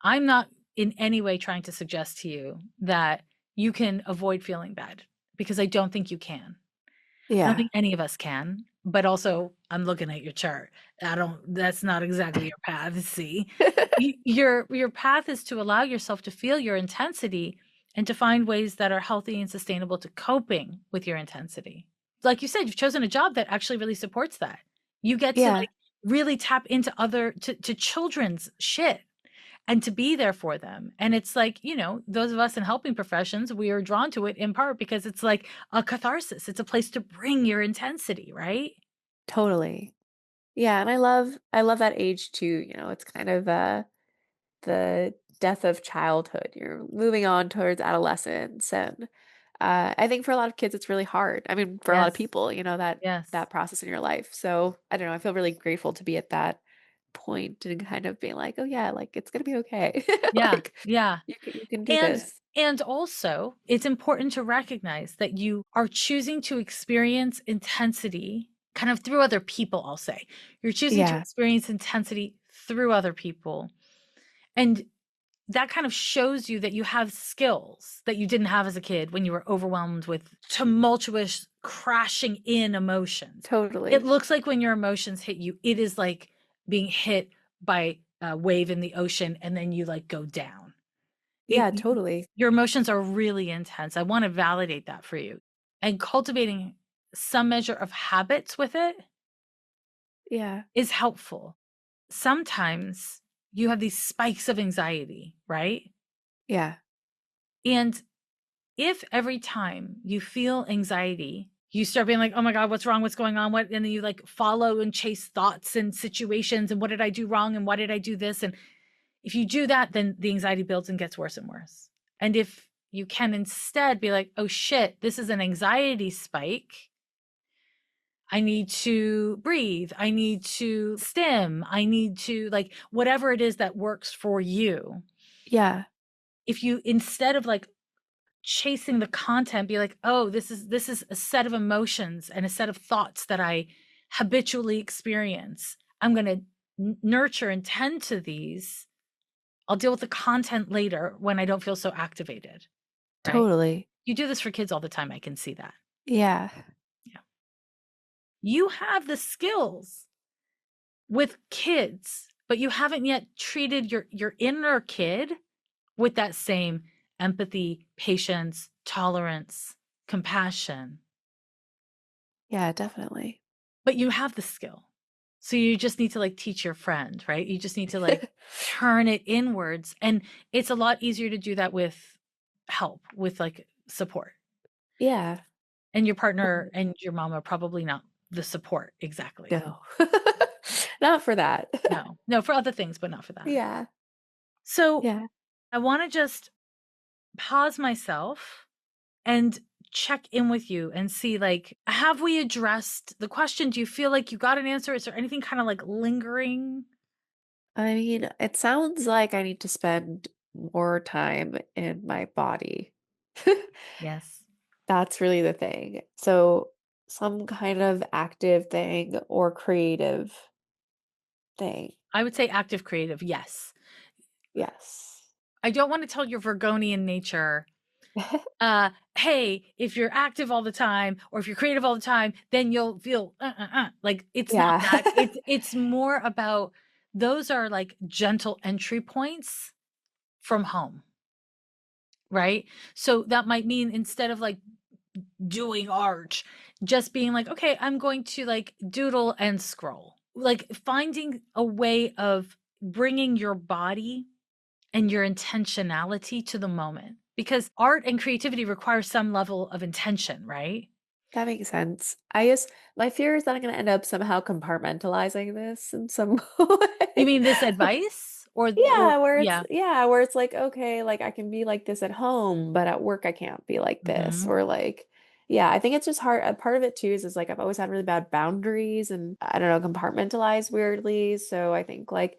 A: I'm not in any way trying to suggest to you that you can avoid feeling bad because I don't think you can. I don't
B: Yeah.
A: think any of us can, but also I'm looking at your chart. That's not exactly your path, see? Your path is to allow yourself to feel your intensity and to find ways that are healthy and sustainable to coping with your intensity. Like you said, you've chosen a job that actually really supports that. You get to
B: Yeah.
A: like really tap into to children's shit and to be there for them. And it's like, those of us in helping professions, we are drawn to it in part because it's like a catharsis. It's a place to bring your intensity, right?
B: Totally. Yeah, and I love that age too, it's kind of the death of childhood. You're moving on towards adolescence, and I think for a lot of kids it's really hard. I mean, for a lot of
A: Yes.
B: people, that
A: Yes.
B: process in your life. So I don't know, I feel really grateful to be at that point and kind of being like, oh yeah, like it's gonna be okay.
A: Yeah.
B: Like
A: Yeah.
B: you can do
A: And
B: this.
A: and also, it's important to recognize that you are choosing to experience intensity kind of through other people, I'll say. You're choosing to
B: Yeah,
A: experience intensity through other people. And that kind of shows you that you have skills that you didn't have as a kid when you were overwhelmed with tumultuous, crashing in emotions. It
B: totally.
A: looks like when your emotions hit you, it is like being hit by a wave in the ocean and then you like go down.
B: Yeah, totally.
A: Your emotions are really intense. I want to validate that for you. And cultivating some measure of habits with it
B: Yeah.
A: is helpful. Sometimes you have these spikes of anxiety, right?
B: Yeah.
A: And if every time you feel anxiety, you start being like, oh my God, what's wrong? What's going on? What? And then you like follow and chase thoughts and situations and what did I do wrong? And why did I do this? And if you do that, then the anxiety builds and gets worse and worse. And if you can instead be like, oh shit, this is an anxiety spike. I need to breathe. I need to stim. I need to like whatever it is that works for you.
B: Yeah.
A: If you instead of like chasing the content be like, oh, this is a set of emotions and a set of thoughts that I habitually experience. I'm going to nurture and tend to these. I'll deal with the content later when I don't feel so activated, right?
B: Totally.
A: You do this for kids all the time. I can see that.
B: Yeah.
A: Yeah. You have the skills with kids, but you haven't yet treated your inner kid with that same empathy, patience, tolerance, compassion.
B: Yeah, definitely.
A: But you have the skill. So you just need to like teach your friend, right? You just need to like turn it inwards. And it's a lot easier to do that with help, with like support.
B: Yeah.
A: And your partner and your mom are probably not the support exactly.
B: No. Not for that.
A: No, no, for other things, but not for that.
B: Yeah.
A: So
B: Yeah.
A: I want to just pause myself and check in with you and see like, have we addressed the question? Do you feel like you got an answer? Is there anything kind of like lingering?
B: I mean, it sounds like I need to spend more time in my body.
A: Yes.
B: That's really the thing. So, some kind of active thing or creative thing.
A: I would say active creative, yes.
B: Yes.
A: I don't want to tell your Virgonian nature, hey, if you're active all the time or if you're creative all the time, then you'll feel like it's not
B: Yeah.
A: that. It's more about those are like gentle entry points from home, right? So that might mean instead of like doing art, just being like, okay, I'm going to like doodle and scroll. Like finding a way of bringing your body and your intentionality to the moment because art and creativity require some level of intention, right?
B: That makes sense. I just, my fear is that I'm going to end up somehow compartmentalizing this in some
A: You
B: way.
A: mean this advice or
B: Yeah,
A: yeah.
B: where it's like, okay, like I can be like this at home, but at work I can't be like this.
A: Mhm.
B: Or like, yeah, I think it's just hard. A part of it too is like I've always had really bad boundaries and I don't know, compartmentalize weirdly. So I think like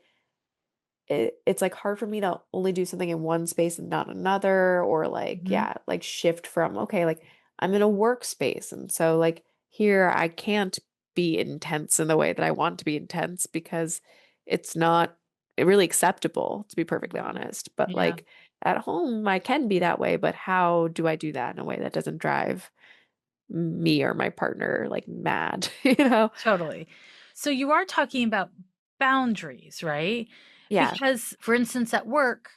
B: it's like hard for me to only do something in one space and not another, or like,
A: Mhm.
B: yeah, like shift from, okay, like I'm in a workspace. And so like here I can't be intense in the way that I want to be intense because it's not really acceptable, to be perfectly honest. But
A: Yeah,
B: like at home, I can be that way, but how do I do that in a way that doesn't drive me or my partner like mad, you know?
A: totally. So you are talking about boundaries, right?
B: Yeah.
A: Because for instance at work,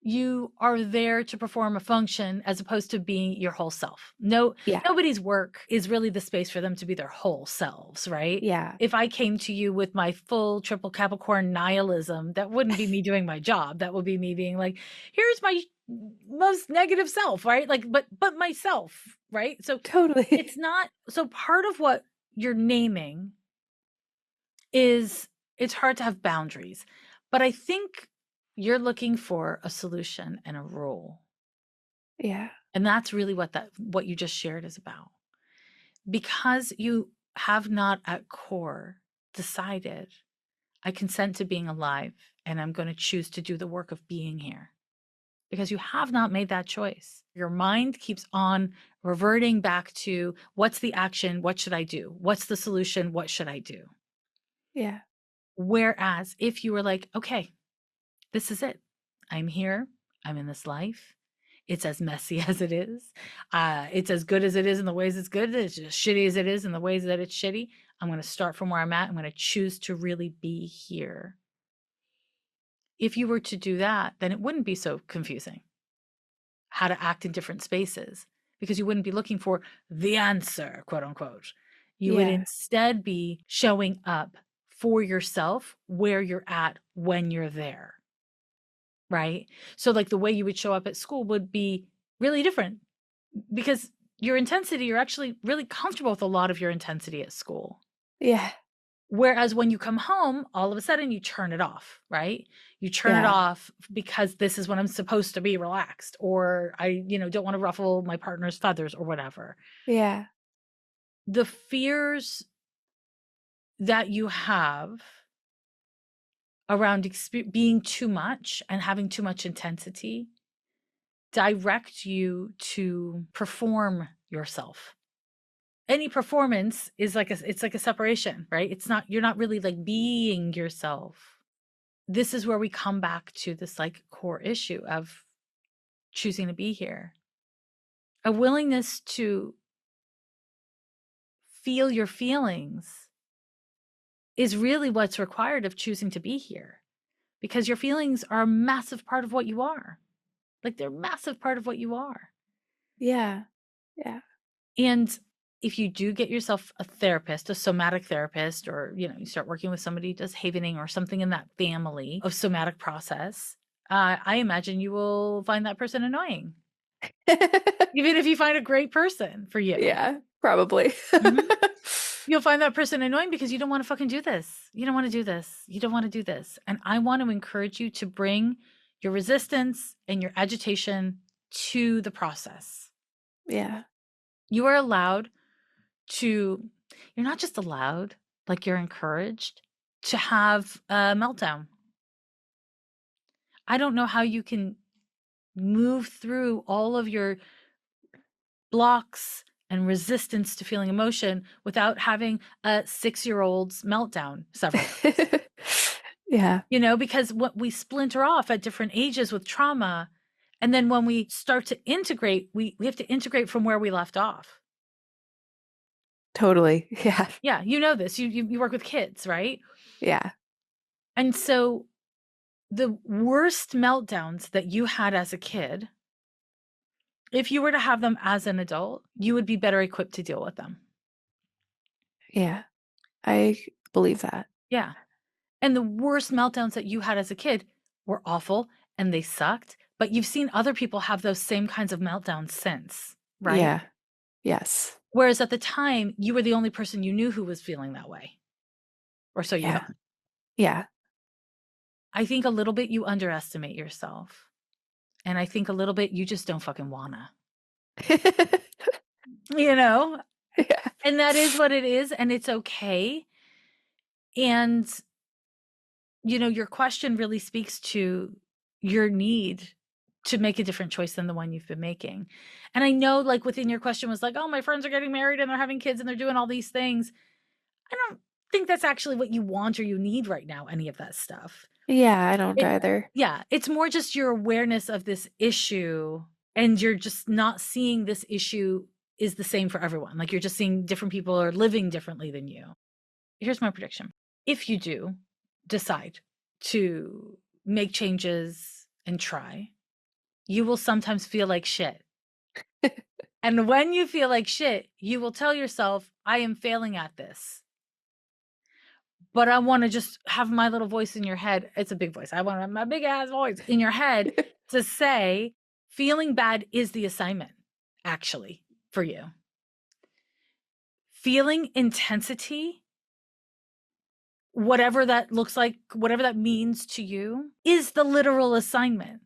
A: you are there to perform a function as opposed to being your whole self. No,
B: Yeah.
A: nobody's work is really the space for them to be their whole selves, right?
B: Yeah.
A: If I came to you with my full triple Capricorn nihilism, that wouldn't be me doing my job. That would be me being like, here's my most negative self, right? Like, but myself, right? So
B: Totally.
A: it's not so part of what you're naming is it's hard to have boundaries. But I think you're looking for a solution and a rule.
B: Yeah.
A: And that's really what you just shared is about. Because you have not at core decided, I consent to being alive and I'm going to choose to do the work of being here. Because you have not made that choice. Your mind keeps on reverting back to what's the action? What should I do? What's the solution? What should I do?
B: Yeah.
A: Whereas if you were like, okay, this is it. I'm here. I'm in this life. It's as messy as it is. It's as good as it is in the ways it's good. It's as shitty as it is in the ways that it's shitty. I'm going to start from where I'm at. I'm going to choose to really be here. If you were to do that, then it wouldn't be so confusing how to act in different spaces because you wouldn't be looking for the answer, quote unquote. You would
B: Yeah.
A: instead be showing up for yourself where you're at when you're there. Right? So, like, the way you would show up at school would be really different because your intensity, you're actually really comfortable with a lot of your intensity at school.
B: Yeah.
A: Whereas when you come home, all of a sudden you turn it off, right? You turn it
B: Yeah.
A: off because this is when I'm supposed to be relaxed, or I, don't want to ruffle my partner's feathers or whatever.
B: Yeah.
A: The fears that you have around being too much and having too much intensity direct you to perform yourself. Any performance is like it's like a separation, right? It's not you're not really like being yourself. This is where we come back to this like core issue of choosing to be here. A willingness to feel your feelings is really what's required of choosing to be here because your feelings are a massive part of what you are. Like they're a massive part of what you are.
B: Yeah. Yeah.
A: And if you do get yourself a therapist, a somatic therapist, or you start working with somebody who does havening or something in that family of somatic process, I imagine you will find that person annoying, even if you find a great person for you.
B: Yeah, probably.
A: Mhm. You'll find that person annoying because you don't want to fucking do this. You don't want to do this. You don't want to do this. And I want to encourage you to bring your resistance and your agitation to the process.
B: Yeah.
A: You are allowed to you're not just allowed, like you're encouraged to have a meltdown. I don't know how you can move through all of your blocks and resistance to feeling emotion without having a 6-year-old's meltdown several times.
B: Yeah,
A: Because what we splinter off at different ages with trauma, and then when we start to integrate, we have to integrate from where we left off.
B: totally. Yeah.
A: Yeah, you know this. You work with kids, right?
B: Yeah.
A: And so the worst meltdowns that you had as a kid, if you were to have them as an adult, you would be better equipped to deal with them.
B: Yeah. I believe that.
A: Yeah. And the worst meltdowns that you had as a kid were awful and they sucked, but you've seen other people have those same kinds of meltdowns since, right?
B: Yeah. Yes.
A: Whereas at the time, you were the only person you knew who was feeling that way, or so you
B: Yeah.
A: thought.
B: Yeah.
A: I think a little bit you underestimate yourself. And I think a little bit you just don't fucking wanna, you know?
B: Yeah.
A: And that is what it is, and it's okay. And, your question really speaks to your need to make a different choice than the one you've been making. And I know, like, within your question was like, oh, my friends are getting married and they're having kids and they're doing all these things. I don't think that's actually what you want or you need right now, any of that stuff.
B: Yeah, I don't
A: It,
B: either.
A: yeah, it's more just your awareness of this issue and you're just not seeing this issue is the same for everyone. Like you're just seeing different people are living differently than you. Here's my prediction. If you do decide to make changes and try, you will sometimes feel like shit. And when you feel like shit, you will tell yourself, I am failing at this. But I want to just have my little voice in your head. It's a big voice. I want to have my big ass voice in your head to say, feeling bad is the assignment, actually, for you. Feeling intensity, whatever that looks like, whatever that means to you, is the literal assignment.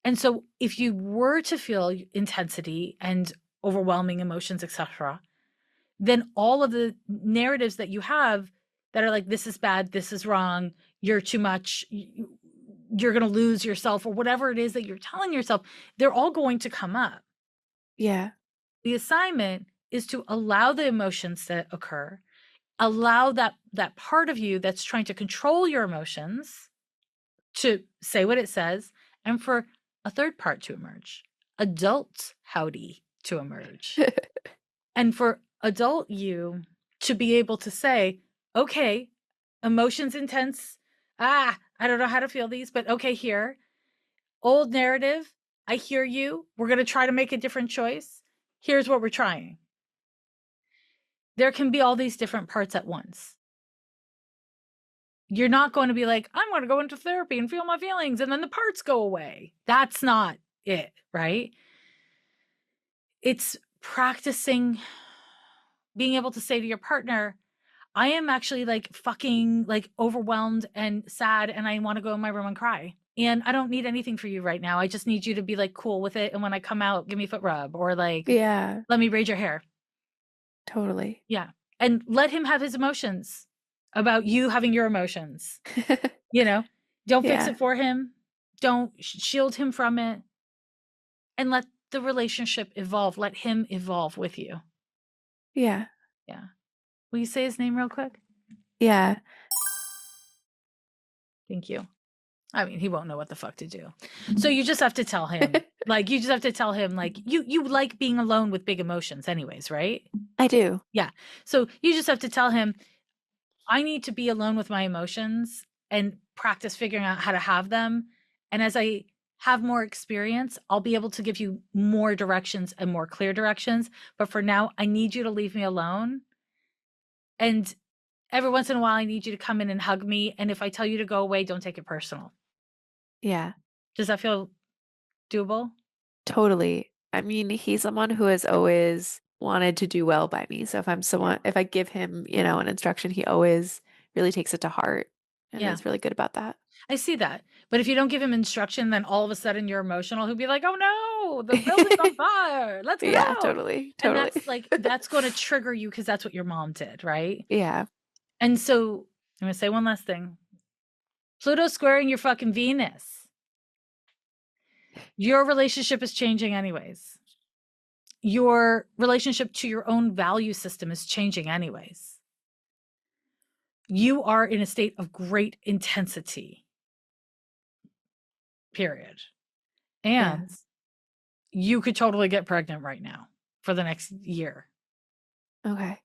A: And so if you were to feel intensity and overwhelming emotions, etc., then all of the narratives that you have that are like, this is bad, this is wrong, you're too much, you're going to lose yourself, or whatever it is that you're telling yourself, they're all going to come up.
B: Yeah.
A: The assignment is to allow the emotions to occur, allow that part of you that's trying to control your emotions to say what it says, and for a third part to emerge, adult Howdy to emerge. And for adult you to be able to say, okay, emotions intense. I don't know how to feel these, but okay, here. Old narrative. I hear you. We're going to try to make a different choice. Here's what we're trying. There can be all these different parts at once. You're not going to be like, I'm going to go into therapy and feel my feelings and then the parts go away. That's not it, right? It's practicing being able to say to your partner, I am actually like fucking like overwhelmed and sad and I want to go in my room and cry. And I don't need anything for you right now. I just need you to be like cool with it. And when I come out, give me a foot rub or like,
B: Yeah,
A: let me braid your hair.
B: totally.
A: Yeah. And let him have his emotions about you having your emotions. Don't fix
B: Yeah.
A: it for him. Don't shield him from it. And let the relationship evolve. Let him evolve with you.
B: Yeah.
A: Yeah. Will you say his name real quick?
B: Yeah.
A: Thank you. I mean, he won't know what the fuck to do. So you just have to tell him, like, you like being alone with big emotions anyways, right?
B: I do.
A: Yeah. So you just have to tell him, I need to be alone with my emotions and practice figuring out how to have them. And as I have more experience, I'll be able to give you more directions and more clear directions. But for now, I need you to leave me alone. And every once in a while, I need you to come in and hug me. And if I tell you to go away, don't take it personal.
B: Yeah.
A: Does that feel doable?
B: Totally. I mean, he's someone who has always wanted to do well by me. So if I give him, an instruction, he always really takes it to heart and
A: Yeah,
B: is really good about that.
A: I see that. But if you don't give him instruction, then all of a sudden you're emotional. He'll be like, oh no, the building's on fire. Let's get
B: Yeah,
A: out.
B: totally.
A: And
B: Totally.
A: that's going to trigger you because that's what your mom did, right?
B: Yeah.
A: And so I'm going to say one last thing. Pluto squaring your fucking Venus. Your relationship is changing anyways. Your relationship to your own value system is changing anyways. You are in a state of great intensity, period.
B: Yeah.
A: And you could totally get pregnant right now for the next year.
B: Okay.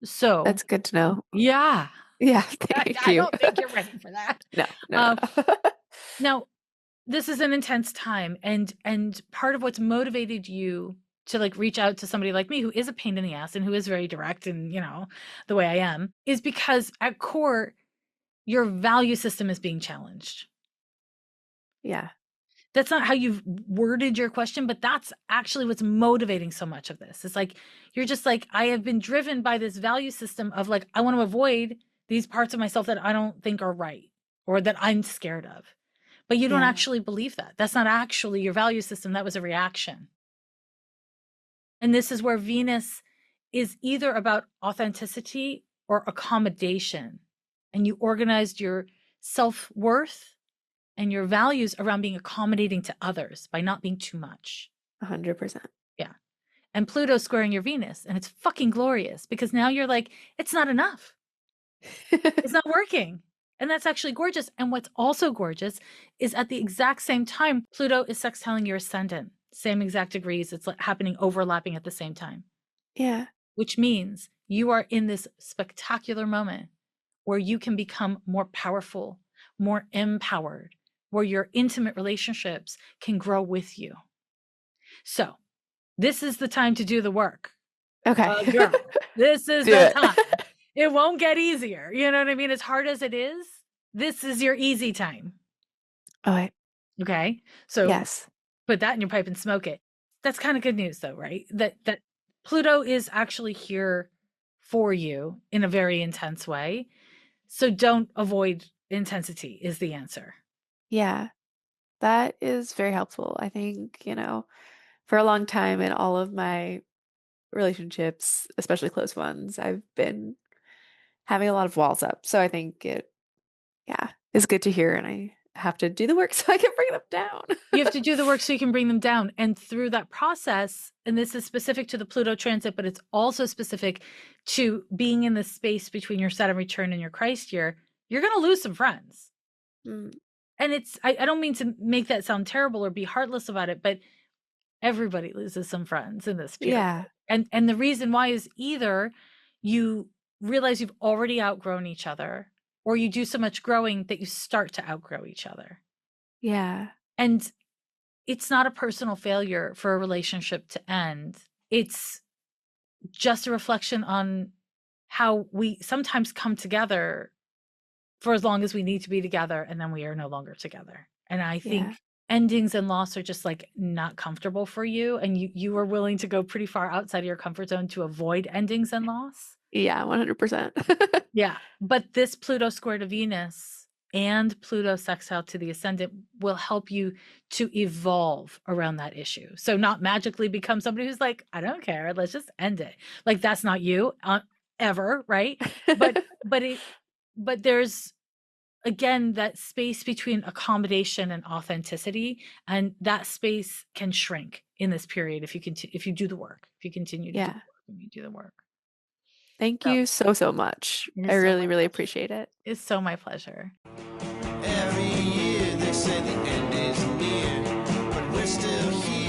A: So,
B: That's good to know.
A: yeah,
B: Yeah,
A: I,
B: thank
A: I
B: you.
A: don't think you're ready for that.
B: No, no,
A: Um,
B: no.
A: now, this is an intense time, and part of what's motivated you to like reach out to somebody like me who is a pain in the ass and who is very direct and the way I am is because at core your value system is being challenged.
B: Yeah.
A: That's not how you've worded your question, but that's actually what's motivating so much of this. It's like you're just like, I have been driven by this value system of like, I want to avoid these parts of myself that I don't think are right or that I'm scared of. But you don't
B: Yeah.
A: actually believe that. That's not actually your value system. That was a reaction. And this is where Venus is either about authenticity or accommodation. And you organized your self worth and your values around being accommodating to others by not being too much.
B: 100%.
A: Yeah. And Pluto's squaring your Venus, and it's fucking glorious because now you're like, it's not enough. It's not working. And that's actually gorgeous. And what's also gorgeous is at the exact same time, Pluto is sextiling your ascendant, same exact degrees. It's like happening overlapping at the same time,
B: Yeah.
A: which means you are in this spectacular moment where you can become more powerful, more empowered, where your intimate relationships can grow with you. So, this is the time to do the work.
B: Okay.
A: Girl, this is
B: Do
A: the
B: it.
A: time. It won't get easier. You know what I mean? As hard as it is, this is your easy time.
B: Okay.
A: Okay? So,
B: Yes.
A: put that in your pipe and smoke it. That's kind of good news though, right? That Pluto is actually here for you in a very intense way. So don't avoid intensity is the answer.
B: Yeah. That is very helpful. I think, for a long time in all of my relationships, especially close ones, I've been having a lot of walls up. So I think yeah, is good to hear. And I have to do the work so I can bring them down.
A: You have to do the work so you can bring them down. And through that process, and this is specific to the Pluto transit, but it's also specific to being in the space between your Saturn return and your Christ year, you're going to lose some friends.
B: Mm,
A: And I don't mean to make that sound terrible or be heartless about it, but everybody loses some friends in this period.
B: yeah.
A: And the reason why is either you realize you've already outgrown each other, or you do so much growing that you start to outgrow each other.
B: Yeah.
A: And it's not a personal failure for a relationship to end. It's just a reflection on how we sometimes come together for as long as we need to be together and then we are no longer together. And I
B: Yeah.
A: think endings and loss are just like not comfortable for you and you are willing to go pretty far outside of your comfort zone to avoid endings and loss.
B: Yeah. 100%.
A: Yeah, but this Pluto square to Venus and Pluto sextile to the ascendant will help you to evolve around that issue. So not magically become somebody who's like, I don't care, let's just end it. Like that's not you ever, right? But but there's again that space between accommodation and authenticity, and that space can shrink in this period if if you do the work, if you continue to do the
B: Yeah.
A: work and you do the work.
B: Thank
A: So
B: you so, so much.
A: it
B: I
A: is so
B: really,
A: my
B: really
A: pleasure.
B: appreciate it.
A: It's so my pleasure.
C: Every year they say the end is near, but we're still here.